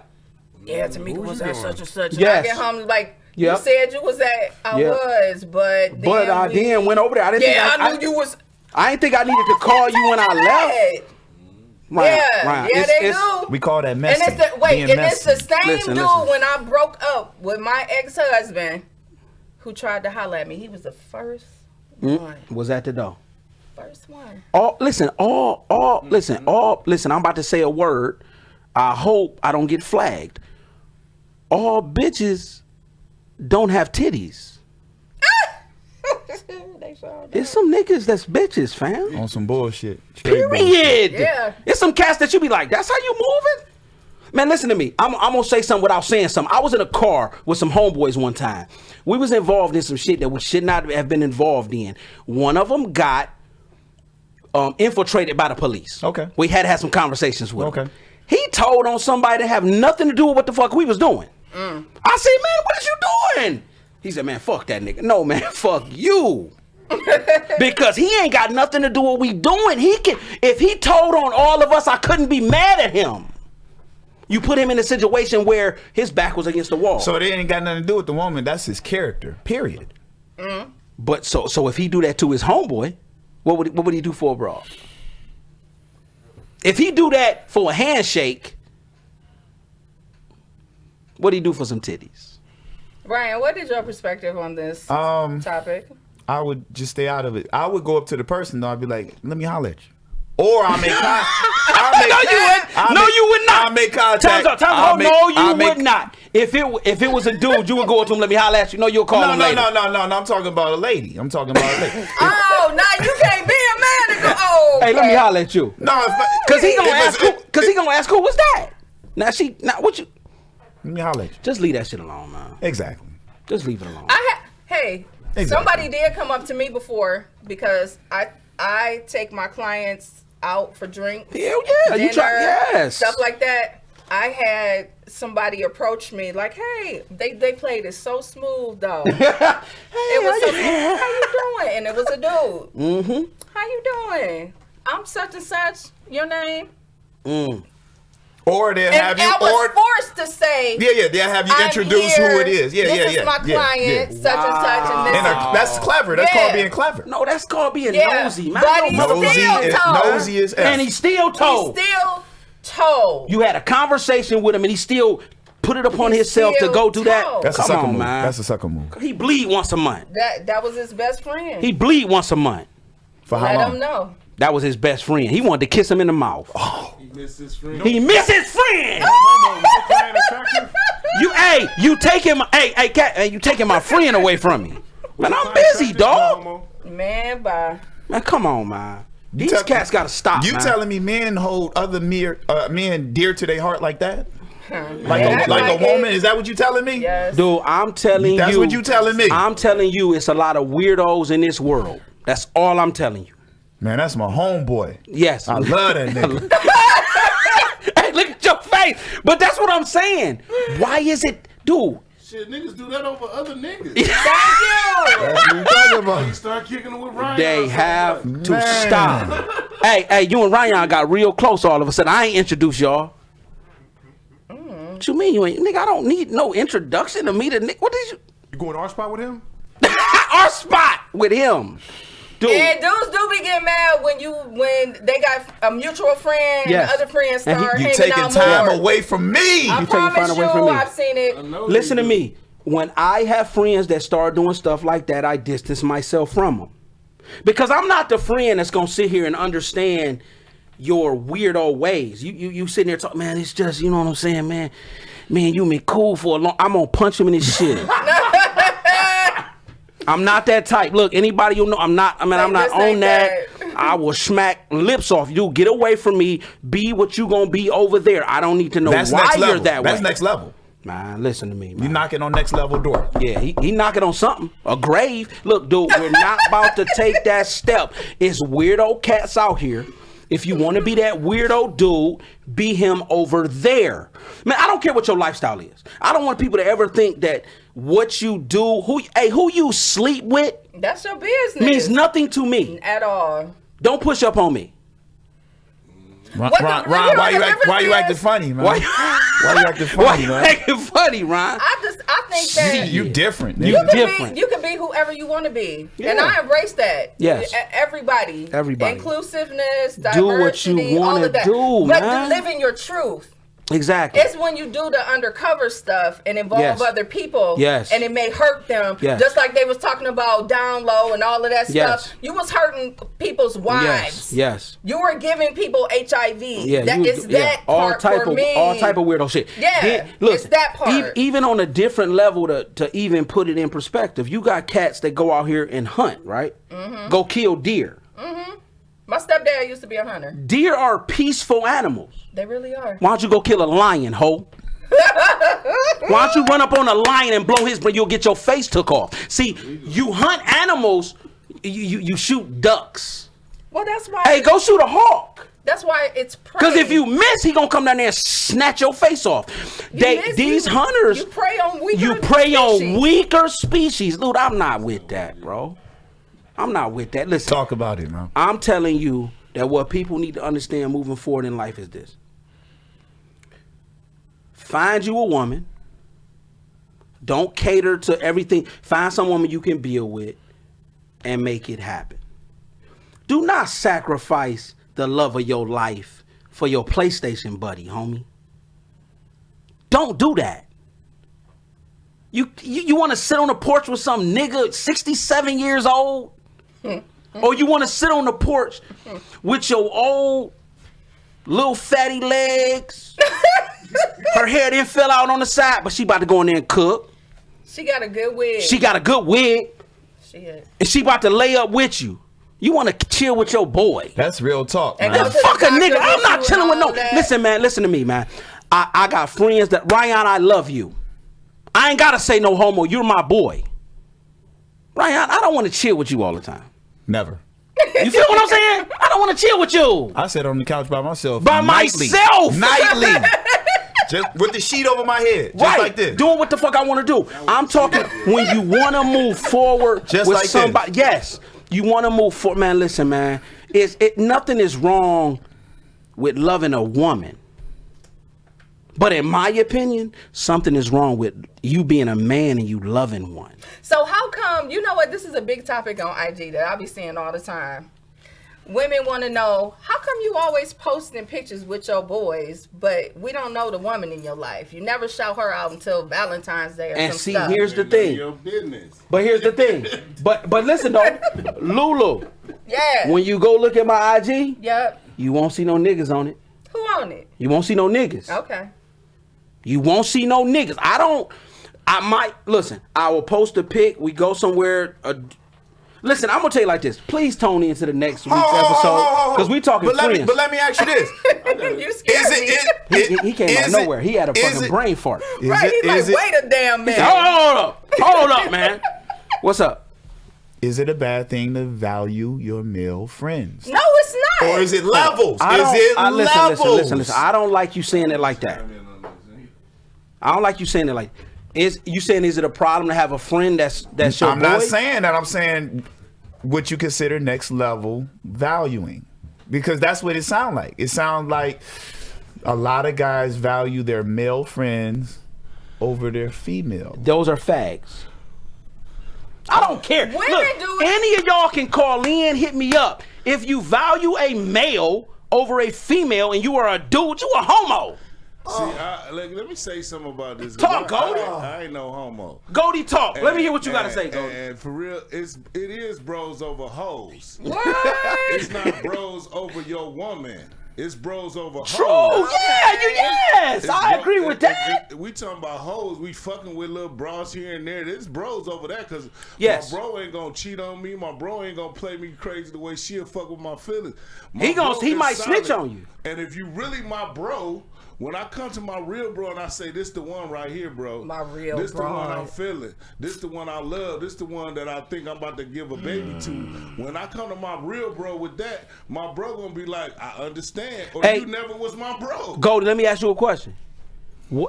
[SPEAKER 4] Yeah, Tamika was at such and such.
[SPEAKER 2] Yes.
[SPEAKER 4] And I get home like. You said you was at. I was, but
[SPEAKER 2] I then went over there. I didn't think
[SPEAKER 4] I knew you was.
[SPEAKER 2] I didn't think I needed to call you when I left.
[SPEAKER 4] Ryan, they do.
[SPEAKER 3] We call that messy.
[SPEAKER 4] And it's the same dude when I broke up with my ex-husband who tried to holler at me. He was the first one.
[SPEAKER 2] Was at the door.
[SPEAKER 4] First one.
[SPEAKER 2] Listen, I'm about to say a word. I hope I don't get flagged. All bitches don't have titties. It's some niggas that's bitches, fam.
[SPEAKER 3] On some bullshit.
[SPEAKER 2] Period.
[SPEAKER 4] Yeah.
[SPEAKER 2] It's some cats that you be like, that's how you moving? Man, listen to me. I'm gonna say something without saying something. I was in a car with some homeboys one time. We was involved in some shit that we should not have been involved in. One of them got infiltrated by the police.
[SPEAKER 3] Okay.
[SPEAKER 2] We had to have some conversations with him. He told on somebody that have nothing to do with what the fuck we was doing. I said, man, what is you doing? He said, man, fuck that nigga. No, man, fuck you. Because he ain't got nothing to do with what we doing. If he told on all of us, I couldn't be mad at him. You put him in a situation where his back was against the wall.
[SPEAKER 3] So it ain't got nothing to do with the woman. That's his character. Period.
[SPEAKER 2] But so if he do that to his homeboy, what would he do for a broad? If he do that for a handshake, what'd he do for some titties?
[SPEAKER 4] Ryan, what is your perspective on this topic?
[SPEAKER 3] I would just stay out of it. I would go up to the person though. I'd be like, let me holler at you. Or I'll make contact.
[SPEAKER 2] No, you would not.
[SPEAKER 3] I'll make contact.
[SPEAKER 2] No, you would not. If it was a dude, you would go up to him, let me holler at you. No, you'll call him later.
[SPEAKER 3] No. I'm talking about a lady.
[SPEAKER 2] Oh,
[SPEAKER 4] now you can't be a man and go, oh.
[SPEAKER 2] Hey, let me holler at you.
[SPEAKER 3] No,
[SPEAKER 2] because he gonna ask who was that. Now what you?
[SPEAKER 3] Let me holler at you.
[SPEAKER 2] Just leave that shit alone, man.
[SPEAKER 3] Exactly.
[SPEAKER 2] Just leave it alone.
[SPEAKER 4] Somebody did come up to me before because I take my clients out for drinks.
[SPEAKER 2] Hell yeah,
[SPEAKER 4] dinner, stuff like that. I had somebody approach me like, hey, they played it so smooth though. It was so smooth. How you doing? And it was a dude. How you doing? I'm such and such. Your name?
[SPEAKER 3] Or they'll have you.
[SPEAKER 4] I was forced to say.
[SPEAKER 3] Yeah. They'll have you introduce who it is.
[SPEAKER 4] This is my client, such and such, and this.
[SPEAKER 3] That's clever. That's called being clever.
[SPEAKER 2] No, that's called being nosy, man.
[SPEAKER 4] But he's
[SPEAKER 3] nosy as F.
[SPEAKER 2] And he still told. You had a conversation with him, and he still put it upon himself to go do that.
[SPEAKER 3] That's a sucker move. That's a sucker move.
[SPEAKER 2] He bleed once a month.
[SPEAKER 4] That was his best friend.
[SPEAKER 2] He bleed once a month.
[SPEAKER 3] For how long?
[SPEAKER 4] Let him know.
[SPEAKER 2] That was his best friend. He wanted to kiss him in the mouth.
[SPEAKER 5] Oh. He missed his friend.
[SPEAKER 2] You taking my friend away from me. Man, I'm busy, dog.
[SPEAKER 4] Man, bye.
[SPEAKER 2] Man, come on, man. These cats gotta stop.
[SPEAKER 3] You telling me men hold other men dear to their heart like that? Like a woman? Is that what you telling me?
[SPEAKER 4] Yes.
[SPEAKER 2] Dude, I'm telling you.
[SPEAKER 3] That's what you telling me.
[SPEAKER 2] I'm telling you, it's a lot of weirdos in this world. That's all I'm telling you.
[SPEAKER 3] Man, that's my homeboy.
[SPEAKER 2] Yes.
[SPEAKER 3] I love that nigga.
[SPEAKER 2] Hey, look at your face. But that's what I'm saying. Why is it, dude?
[SPEAKER 5] Shit, niggas do that over other niggas.
[SPEAKER 4] Thank you.
[SPEAKER 3] That's what you talking about.
[SPEAKER 5] Start kicking them with Ryan.
[SPEAKER 2] They have to
[SPEAKER 3] Man.
[SPEAKER 2] stop. Hey, you and Ryan got real close all of a sudden. I ain't introduced y'all. What you mean you ain't? Nigga, I don't need no introduction to meet a nigga. What did you?
[SPEAKER 1] You going to our spot with him?
[SPEAKER 2] Our spot with him. Dude.
[SPEAKER 4] And dudes do be getting mad when they got a mutual friend
[SPEAKER 2] Yes.
[SPEAKER 4] and other friends
[SPEAKER 2] And
[SPEAKER 4] start
[SPEAKER 3] You
[SPEAKER 4] hanging
[SPEAKER 3] taking
[SPEAKER 4] out
[SPEAKER 3] time
[SPEAKER 4] more.
[SPEAKER 3] away from me.
[SPEAKER 4] I
[SPEAKER 2] You taking
[SPEAKER 4] promise
[SPEAKER 2] fun away
[SPEAKER 4] you,
[SPEAKER 2] from me.
[SPEAKER 4] I've seen it.
[SPEAKER 2] Listen to me. When I have friends that start doing stuff like that, I distance myself from them. Because I'm not the friend that's going to sit here and understand your weirdo ways. You sitting there talking, man, it's just, you know what I'm saying, man? Man, you been cool for a long... I'm going to punch him in his shit. I'm not that type. Look, anybody you know, I'm not
[SPEAKER 4] This
[SPEAKER 2] on
[SPEAKER 4] ain't
[SPEAKER 2] that. I will smack lips off you. Get away from me. Be what you going to be over there. I don't need to know
[SPEAKER 3] That's
[SPEAKER 2] why
[SPEAKER 3] next
[SPEAKER 2] you're
[SPEAKER 3] level.
[SPEAKER 2] that way.
[SPEAKER 3] That's next level.
[SPEAKER 2] Man, listen to me, man.
[SPEAKER 3] You knocking on next level door.
[SPEAKER 2] Yeah, he knocking on something. A grave. Look, dude, we're not about to take that step. It's weirdo cats out here. If you want to be that weirdo dude, be him over there. Man, I don't care what your lifestyle is. I don't want people to ever think that what you do, who you sleep with
[SPEAKER 4] That's your business.
[SPEAKER 2] means nothing to me.
[SPEAKER 4] At all.
[SPEAKER 2] Don't push up on me.
[SPEAKER 3] Ron,
[SPEAKER 4] What the-
[SPEAKER 3] Ron,
[SPEAKER 4] you know what
[SPEAKER 3] why
[SPEAKER 4] the
[SPEAKER 3] you
[SPEAKER 4] difference
[SPEAKER 3] acting
[SPEAKER 4] is?
[SPEAKER 3] funny, man?
[SPEAKER 2] Why,
[SPEAKER 3] Why you acting
[SPEAKER 2] why
[SPEAKER 3] funny,
[SPEAKER 2] you
[SPEAKER 3] man?
[SPEAKER 2] acting funny, Ron?
[SPEAKER 4] I think that
[SPEAKER 3] You different.
[SPEAKER 2] You
[SPEAKER 3] nigga.
[SPEAKER 2] different.
[SPEAKER 4] You can be whoever you want to be,
[SPEAKER 2] Yeah.
[SPEAKER 4] and I embrace that.
[SPEAKER 2] Yes.
[SPEAKER 4] Everybody,
[SPEAKER 2] Everybody.
[SPEAKER 4] inclusiveness,
[SPEAKER 2] Do what you
[SPEAKER 4] diversity, all
[SPEAKER 2] wanna
[SPEAKER 4] of that.
[SPEAKER 2] do,
[SPEAKER 4] but
[SPEAKER 2] man.
[SPEAKER 4] living your truth.
[SPEAKER 2] Exactly.
[SPEAKER 4] It's when you do the undercover stuff and involve
[SPEAKER 2] Yes.
[SPEAKER 4] other people,
[SPEAKER 2] Yes.
[SPEAKER 4] and it may hurt them.
[SPEAKER 2] Yes.
[SPEAKER 4] Just like they was talking about down low and all of that
[SPEAKER 2] Yes.
[SPEAKER 4] stuff. You was hurting people's wives.
[SPEAKER 2] Yes.
[SPEAKER 4] You were giving people HIV.
[SPEAKER 2] Yeah,
[SPEAKER 4] That is that part for me.
[SPEAKER 2] all type of weirdo shit.
[SPEAKER 4] Yeah,
[SPEAKER 2] look,
[SPEAKER 4] it's that part.
[SPEAKER 2] Even on a different level to even put it in perspective, you got cats that go out here and hunt, right?
[SPEAKER 4] Mm-hmm.
[SPEAKER 2] Go kill deer.
[SPEAKER 4] My stepdad used to be a hunter.
[SPEAKER 2] Deer are peaceful animals.
[SPEAKER 4] They really are.
[SPEAKER 2] Why don't you go kill a lion, ho? Why don't you run up on a lion and blow his brain? You'll get your face took off. See, you hunt animals, you shoot ducks.
[SPEAKER 4] Well, that's why.
[SPEAKER 2] Hey, go shoot a hawk.
[SPEAKER 4] That's why it's prey.
[SPEAKER 2] Because if you miss, he gonna come down there and snatch your face off. These hunters,
[SPEAKER 4] you prey on weaker
[SPEAKER 2] you prey on
[SPEAKER 4] species.
[SPEAKER 2] weaker species. Dude, I'm not with that, bro. I'm not with that. Listen,
[SPEAKER 3] Talk about it, man.
[SPEAKER 2] I'm telling you that what people need to understand moving forward in life is this. Find you a woman. Don't cater to everything. Find some woman you can build with and make it happen. Do not sacrifice the love of your life for your PlayStation buddy, homie. Don't do that. You want to sit on the porch with some nigga 67 years old? Or you want to sit on the porch with your old little fatty legs? Her hair didn't fell out on the side, but she about to go in there and cook.
[SPEAKER 4] She got a good wig.
[SPEAKER 2] She got a good wig.
[SPEAKER 4] Shit.
[SPEAKER 2] And she about to lay up with you. You want to chill with your boy.
[SPEAKER 3] That's real talk,
[SPEAKER 4] And
[SPEAKER 3] man.
[SPEAKER 4] go to the
[SPEAKER 2] Fuck a
[SPEAKER 4] doctor
[SPEAKER 2] nigga. I'm
[SPEAKER 4] with
[SPEAKER 2] not
[SPEAKER 4] you
[SPEAKER 2] chilling
[SPEAKER 4] and
[SPEAKER 2] with no.
[SPEAKER 4] all that.
[SPEAKER 2] Listen, man. Listen to me, man. I got friends that Ryan, I love you. I ain't gotta say no homo. You're my boy. Ryan, I don't want to chill with you all the time.
[SPEAKER 3] Never.
[SPEAKER 2] You feel what I'm saying? I don't want to chill with you.
[SPEAKER 3] I sit on the couch by myself.
[SPEAKER 2] By
[SPEAKER 3] nightly.
[SPEAKER 2] myself.
[SPEAKER 3] Nightly. Just with the sheet over my head. Just
[SPEAKER 2] Right.
[SPEAKER 3] like this.
[SPEAKER 2] Doing what the fuck I want to do. I'm talking when you want to move forward
[SPEAKER 3] Just
[SPEAKER 2] with
[SPEAKER 3] like this.
[SPEAKER 2] somebody. Yes. You want to move forward. Man, listen, man. Nothing is wrong with loving a woman. But in my opinion, something is wrong with you being a man and you loving one.
[SPEAKER 4] So how come, you know what, this is a big topic on IG that I be seeing all the time. Women want to know, how come you always posting pictures with your boys, but we don't know the woman in your life? You never shout her out until Valentine's Day or
[SPEAKER 2] And
[SPEAKER 4] some
[SPEAKER 2] see,
[SPEAKER 4] stuff.
[SPEAKER 2] here's the
[SPEAKER 5] None of
[SPEAKER 2] thing.
[SPEAKER 5] your business.
[SPEAKER 2] But here's the thing. But listen though, Lulu,
[SPEAKER 4] Yeah.
[SPEAKER 2] when you go look at my IG,
[SPEAKER 4] Yep.
[SPEAKER 2] you won't see no niggas on it.
[SPEAKER 4] Who on it?
[SPEAKER 2] You won't see no niggas.
[SPEAKER 4] Okay.
[SPEAKER 2] You won't see no niggas. I will post a pic. We go somewhere. Listen, I'm going to tell you like this. Please tune into the next week's episode. Because we talking friends.
[SPEAKER 3] But let me ask you this.
[SPEAKER 4] You scared me.
[SPEAKER 2] He came out of nowhere. He had a fucking brain fart.
[SPEAKER 4] Right, he's like, wait a damn minute.
[SPEAKER 2] Hold up, man. What's up?
[SPEAKER 3] is it a bad thing to value your male friends?
[SPEAKER 4] No, it's not.
[SPEAKER 3] Or is it levels?
[SPEAKER 2] Listen. I don't like you saying it like that. I don't like you saying it like. Is it a problem to have a friend that's your
[SPEAKER 3] I'm
[SPEAKER 2] boy?
[SPEAKER 3] not saying that. I'm saying what you consider next level valuing, because that's what it sounds like. It sounds like a lot of guys value their male friends over their female.
[SPEAKER 2] Those are fags. I don't care.
[SPEAKER 4] Women
[SPEAKER 2] Look,
[SPEAKER 4] do it.
[SPEAKER 2] any of y'all can call in, hit me up. If you value a male over a female and you are a dude, you a homo.
[SPEAKER 5] See, let me say something about this.
[SPEAKER 2] Talk, Goldie.
[SPEAKER 5] I ain't no homo.
[SPEAKER 2] Goldie, talk. Let me hear what you got to say, Goldie.
[SPEAKER 5] And for real, it is bros over hoes.
[SPEAKER 4] What?
[SPEAKER 5] It's not bros over your woman. It's bros over
[SPEAKER 2] True.
[SPEAKER 5] hoes.
[SPEAKER 2] Yes. I agree with that.
[SPEAKER 5] We talking about hoes. We fucking with little bros here and there. There's bros over there because
[SPEAKER 2] Yes.
[SPEAKER 5] my bro ain't gonna cheat on me. My bro ain't gonna play me crazy the way she'll fuck with my feelings.
[SPEAKER 2] He
[SPEAKER 5] bro is
[SPEAKER 2] might
[SPEAKER 5] solid.
[SPEAKER 2] snitch on you.
[SPEAKER 5] And if you really my bro, when I come to my real bro and I say, this the one right here, bro.
[SPEAKER 4] My real
[SPEAKER 5] This
[SPEAKER 4] bro.
[SPEAKER 5] the one I'm feeling. This the one I love. This the one that I think I'm about to give a baby to. When I come to my real bro with that, my bro gonna be like, I understand. Or
[SPEAKER 2] Hey.
[SPEAKER 5] you never was my bro.
[SPEAKER 2] Goldie, let me ask you a question.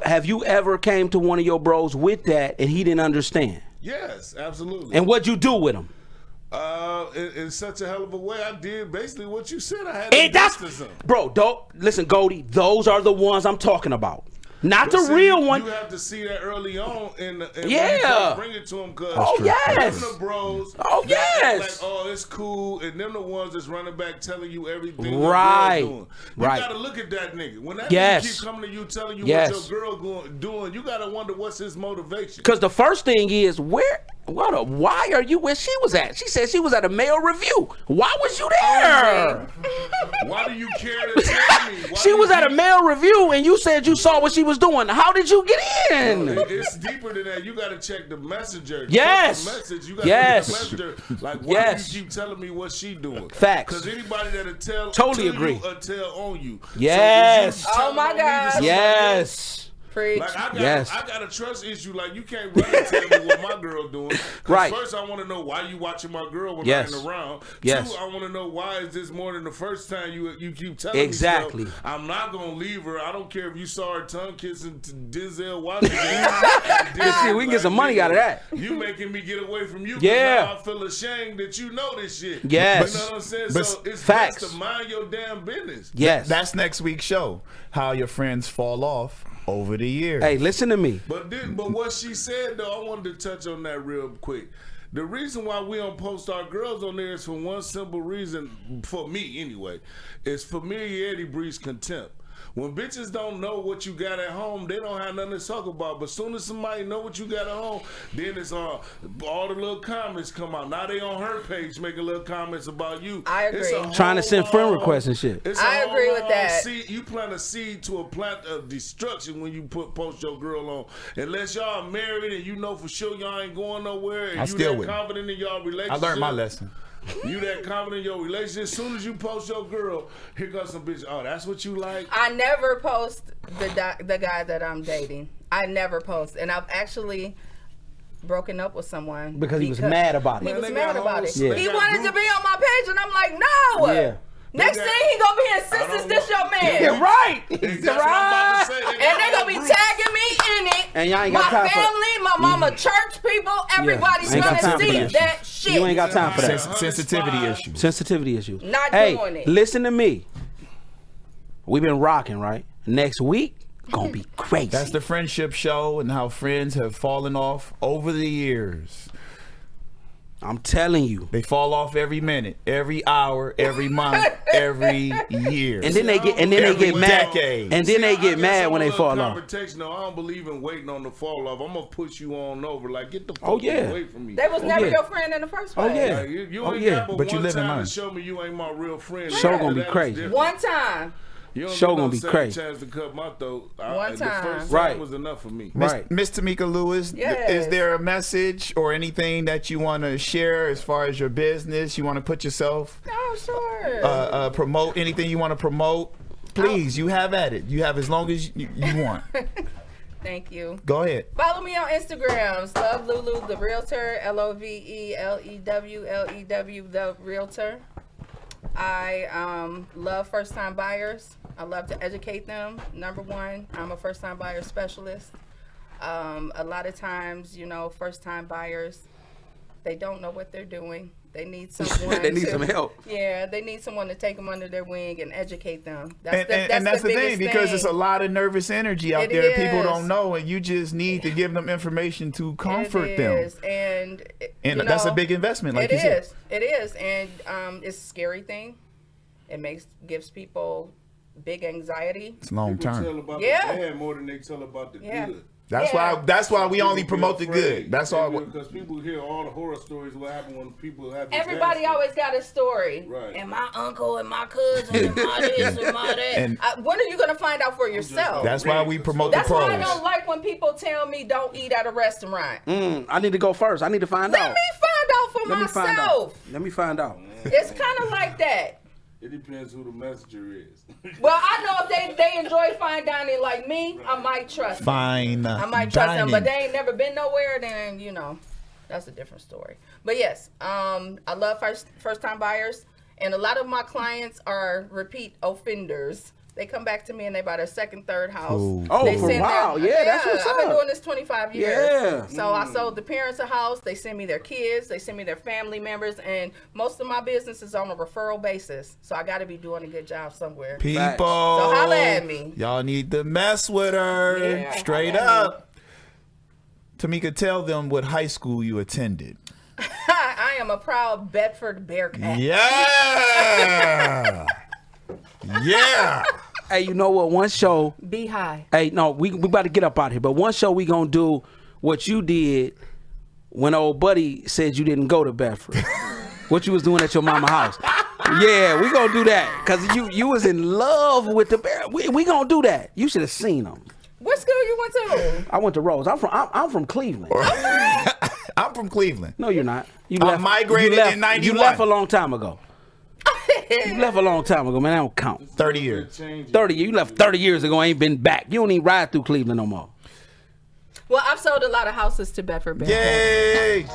[SPEAKER 2] Have you ever came to one of your bros with that and he didn't understand?
[SPEAKER 5] Yes, absolutely.
[SPEAKER 2] And what'd you do with him?
[SPEAKER 5] In such a hell of a way, I did basically what you said. I had to
[SPEAKER 2] And that's,
[SPEAKER 5] distance him.
[SPEAKER 2] bro, listen, Goldie, those are the ones I'm talking about. Not
[SPEAKER 5] But
[SPEAKER 2] the
[SPEAKER 5] see,
[SPEAKER 2] real one.
[SPEAKER 5] You have to see that early on and
[SPEAKER 2] Yeah.
[SPEAKER 5] bring it to them because
[SPEAKER 2] Oh, yes.
[SPEAKER 5] them the bros.
[SPEAKER 2] Oh,
[SPEAKER 5] that act
[SPEAKER 2] yes.
[SPEAKER 5] Like, oh, it's cool, and them the ones that's running back telling you everything.
[SPEAKER 2] Right.
[SPEAKER 5] Your girl doing. You
[SPEAKER 2] Right.
[SPEAKER 5] gotta look at that nigga. When that
[SPEAKER 2] Yes.
[SPEAKER 5] nigga keep coming to you telling you
[SPEAKER 2] Yes.
[SPEAKER 5] what your girl doing, you gotta wonder what's his motivation.
[SPEAKER 2] Because the first thing is, why are you where she was at? She said she was at a male review. Why was you there?
[SPEAKER 5] Why do you care to tell me? Why
[SPEAKER 2] She
[SPEAKER 5] do
[SPEAKER 2] was
[SPEAKER 5] you
[SPEAKER 2] at a
[SPEAKER 5] keep-
[SPEAKER 2] male review and you said you saw what she was doing. How did you get in?
[SPEAKER 5] It's deeper than that. You got to check the messenger.
[SPEAKER 2] Yes.
[SPEAKER 5] Check the message. You got
[SPEAKER 2] Yes.
[SPEAKER 5] to check the messenger. Like, why
[SPEAKER 2] Yes.
[SPEAKER 5] do you keep telling me what she doing?
[SPEAKER 2] Facts.
[SPEAKER 5] Because anybody that'll tell
[SPEAKER 2] Totally
[SPEAKER 5] to
[SPEAKER 2] agree.
[SPEAKER 5] you or tell on you.
[SPEAKER 2] Yes.
[SPEAKER 5] So is you telling
[SPEAKER 4] Oh, my
[SPEAKER 5] on me to
[SPEAKER 4] God.
[SPEAKER 5] somebody
[SPEAKER 2] Yes.
[SPEAKER 4] Preach.
[SPEAKER 5] Like
[SPEAKER 2] Yes.
[SPEAKER 5] I got a trust issue. Like you can't run and tell me what my girl doing. 'Cause
[SPEAKER 2] Right.
[SPEAKER 5] First, I want to know why you watching my girl when
[SPEAKER 2] Yes.
[SPEAKER 5] I ain't around.
[SPEAKER 2] Yes.
[SPEAKER 5] Two, I want to know why is this more than the first time you keep telling
[SPEAKER 2] Exactly.
[SPEAKER 5] me stuff. I'm not gonna leave her. I don't care if you saw her tongue kissing to Denzel Washington.
[SPEAKER 2] See, we can get some money out of that.
[SPEAKER 5] You making me get away from you. 'Cause
[SPEAKER 2] Yeah.
[SPEAKER 5] Now I feel ashamed that you know this shit.
[SPEAKER 2] Yes.
[SPEAKER 5] You know what I'm saying?
[SPEAKER 3] But
[SPEAKER 5] So it's
[SPEAKER 2] facts.
[SPEAKER 5] best to mind your damn business.
[SPEAKER 2] Yes.
[SPEAKER 3] That's next week's show. How your friends fall off over the years.
[SPEAKER 2] Hey, listen to me.
[SPEAKER 5] But what she said though, I wanted to touch on that real quick. The reason why we don't post our girls on there is for one simple reason, for me anyway, is familiarity breeds contempt. When bitches don't know what you got at home, they don't have nothing to talk about. But soon as somebody know what you got at home, then it's all the little comments come out. Now they on her page making little comments about you.
[SPEAKER 4] I agree.
[SPEAKER 5] It's a
[SPEAKER 2] Trying to
[SPEAKER 5] whole
[SPEAKER 2] send friend
[SPEAKER 5] long-
[SPEAKER 2] requests and shit.
[SPEAKER 5] it's a
[SPEAKER 4] I
[SPEAKER 5] whole
[SPEAKER 4] agree with
[SPEAKER 5] long
[SPEAKER 4] that.
[SPEAKER 5] seed. You plant a seed to a plant of destruction when you post your girl on. Unless y'all married and you know for sure y'all ain't going nowhere and
[SPEAKER 3] I
[SPEAKER 5] you
[SPEAKER 3] still
[SPEAKER 5] that
[SPEAKER 3] wouldn't.
[SPEAKER 5] confident in y'all
[SPEAKER 3] I
[SPEAKER 5] relationship.
[SPEAKER 3] learned my lesson.
[SPEAKER 5] You that confident in your relationship. As soon as you post your girl, here comes some bitch. Oh, that's what you like?
[SPEAKER 4] I never post the guy that I'm dating. I never post, and I've actually broken up with someone
[SPEAKER 2] Because he was mad about it.
[SPEAKER 4] He was
[SPEAKER 5] Man, they
[SPEAKER 4] mad
[SPEAKER 5] got
[SPEAKER 4] about
[SPEAKER 5] whole-
[SPEAKER 4] it.
[SPEAKER 2] Yeah.
[SPEAKER 4] He
[SPEAKER 5] got
[SPEAKER 4] wanted to
[SPEAKER 5] groups.
[SPEAKER 4] be on my page, and I'm like, no.
[SPEAKER 2] Yeah.
[SPEAKER 4] Next
[SPEAKER 5] They
[SPEAKER 4] thing
[SPEAKER 5] got-
[SPEAKER 4] he gonna be in
[SPEAKER 5] I
[SPEAKER 4] sis, is
[SPEAKER 5] don't
[SPEAKER 4] this
[SPEAKER 5] know.
[SPEAKER 4] your man?
[SPEAKER 2] Yeah, right.
[SPEAKER 5] That's what I'm about to say.
[SPEAKER 4] And they gonna be tagging me in it.
[SPEAKER 2] And y'all ain't
[SPEAKER 4] my
[SPEAKER 2] got time for-
[SPEAKER 4] family, my mama, church people, everybody's
[SPEAKER 2] Ain't got time
[SPEAKER 4] gonna
[SPEAKER 2] for
[SPEAKER 4] see
[SPEAKER 2] that.
[SPEAKER 4] that shit.
[SPEAKER 2] You ain't got time for that.
[SPEAKER 3] Sensitivity issue.
[SPEAKER 2] Sensitivity issue.
[SPEAKER 4] Not
[SPEAKER 2] hey,
[SPEAKER 4] doing it.
[SPEAKER 2] Listen to me. We've been rocking, right? Next week, gonna be crazy.
[SPEAKER 3] That's the friendship show and how friends have fallen off over the years.
[SPEAKER 2] I'm telling you.
[SPEAKER 3] They fall off every minute, every hour, every month, every year.
[SPEAKER 2] And then they get
[SPEAKER 3] Every
[SPEAKER 2] mad.
[SPEAKER 3] decade.
[SPEAKER 2] And then they get mad when they fall off.
[SPEAKER 5] No, I don't believe in waiting on the fall off. I'm gonna push you on over. Like get the fuck
[SPEAKER 2] Oh, yeah.
[SPEAKER 5] away from me.
[SPEAKER 4] They was never
[SPEAKER 2] yeah.
[SPEAKER 4] your friend in the first
[SPEAKER 2] Oh
[SPEAKER 4] place.
[SPEAKER 2] yeah.
[SPEAKER 5] Like, you
[SPEAKER 2] Oh
[SPEAKER 5] ain't
[SPEAKER 2] yeah.
[SPEAKER 5] got
[SPEAKER 3] But you
[SPEAKER 5] one
[SPEAKER 3] live in
[SPEAKER 5] time
[SPEAKER 3] mine.
[SPEAKER 5] to show me you ain't my real friend.
[SPEAKER 2] Show
[SPEAKER 5] Yeah,
[SPEAKER 2] gonna be
[SPEAKER 5] that is
[SPEAKER 2] crazy.
[SPEAKER 5] different.
[SPEAKER 4] One time.
[SPEAKER 5] You don't
[SPEAKER 2] Show
[SPEAKER 5] get
[SPEAKER 2] gonna
[SPEAKER 5] no
[SPEAKER 2] be
[SPEAKER 5] second
[SPEAKER 2] crazy.
[SPEAKER 5] chance to cut my throat.
[SPEAKER 4] One
[SPEAKER 5] The
[SPEAKER 4] time.
[SPEAKER 5] first time
[SPEAKER 2] Right.
[SPEAKER 5] was enough for me.
[SPEAKER 2] Right.
[SPEAKER 3] Miss Tamika Lewis,
[SPEAKER 4] Yes.
[SPEAKER 3] is there a message or anything that you want to share as far as your business? You want to put yourself,
[SPEAKER 4] Oh, sure.
[SPEAKER 3] promote anything you want to promote? Please, you have at it. You have as long as you want.
[SPEAKER 4] Thank you.
[SPEAKER 3] Go ahead.
[SPEAKER 4] Follow me on Instagrams. Love Lulu the Realtor. LOVELEWLEW the Realtor. I love first-time buyers. I love to educate them. Number one, I'm a first-time buyer specialist. A lot of times, first-time buyers, they don't know what they're doing. They need someone.
[SPEAKER 2] They need some help.
[SPEAKER 4] Yeah, they need someone to take them under their wing and educate them.
[SPEAKER 3] That's the thing, because it's a lot of nervous energy out there. People don't know, and you just need to give them information to comfort them.
[SPEAKER 4] And
[SPEAKER 3] that's a big investment, like you said.
[SPEAKER 4] It is, and it's a scary thing. It gives people big anxiety.
[SPEAKER 3] It's long
[SPEAKER 5] People
[SPEAKER 3] term.
[SPEAKER 5] tell about the bad more than they tell about the good.
[SPEAKER 3] That's why we only promote the good. That's all.
[SPEAKER 5] Because people hear all the horror stories. What happened when people have?
[SPEAKER 4] Everybody always got a story.
[SPEAKER 5] Right.
[SPEAKER 4] And my uncle and my cousin and my this and my that. When are you gonna find out for yourself?
[SPEAKER 3] That's why we promote the
[SPEAKER 4] That's
[SPEAKER 3] pros.
[SPEAKER 4] why I don't like when people tell me don't eat at a restaurant.
[SPEAKER 2] I need to go first. I need to find out.
[SPEAKER 4] Let me find out for myself.
[SPEAKER 2] Let me find out.
[SPEAKER 4] It's kind of like that.
[SPEAKER 5] It depends who the messenger is.
[SPEAKER 4] Well, I know if they enjoy fine dining like me, I might trust them. I might trust them, but they ain't never been nowhere, then, that's a different story. But yes, I love first-time buyers, and a lot of my clients are repeat offenders. They come back to me and they buy their second, third house.
[SPEAKER 2] Oh, for a while. That's what's
[SPEAKER 4] I've been
[SPEAKER 2] up.
[SPEAKER 4] doing this 25 years.
[SPEAKER 2] Yeah.
[SPEAKER 4] So I sold the parents a house. They send me their kids. They send me their family members. And most of my business is on a referral basis. So I got to be doing a good job somewhere.
[SPEAKER 3] People.
[SPEAKER 4] So holla at me.
[SPEAKER 3] Y'all need to mess with her.
[SPEAKER 4] Yeah,
[SPEAKER 3] Straight up. Tamika, tell them what high school you attended.
[SPEAKER 4] I am a proud Bedford Bearcat.
[SPEAKER 3] Yeah. Yeah.
[SPEAKER 2] Hey, you know what? One show.
[SPEAKER 4] Be high.
[SPEAKER 2] Hey, no, we about to get up out here. But one show we gonna do what you did when old buddy said you didn't go to Bedford. What you was doing at your mama house. Yeah, we gonna do that. Cause you was in love with the bear. We gonna do that. You should have seen them.
[SPEAKER 4] What school you went to?
[SPEAKER 2] I went to Rose. I'm from Cleveland.
[SPEAKER 3] I'm from Cleveland.
[SPEAKER 2] No, you're not. You
[SPEAKER 3] I migrated in 91.
[SPEAKER 2] You left a long time ago. You left a long time ago, man. That don't count.
[SPEAKER 3] 30 years.
[SPEAKER 2] 30 years. You left 30 years ago. Ain't been back. You don't even ride through Cleveland no more.
[SPEAKER 4] Well, I've sold a lot of houses to Bedford Bearcat.
[SPEAKER 3] Yay.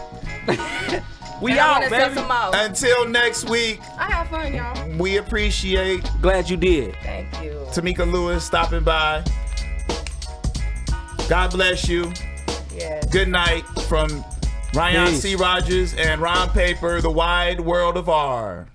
[SPEAKER 2] We out, baby.
[SPEAKER 3] Until next week.
[SPEAKER 4] I have fun, y'all.
[SPEAKER 3] We appreciate.
[SPEAKER 2] Glad you did.
[SPEAKER 4] Thank you.
[SPEAKER 3] Tamika Lewis stopping by. God bless you.
[SPEAKER 4] Yes.
[SPEAKER 3] Good night from Ryan
[SPEAKER 2] Peace.
[SPEAKER 3] C. Rogers and Ron Paper, The Wide World of R.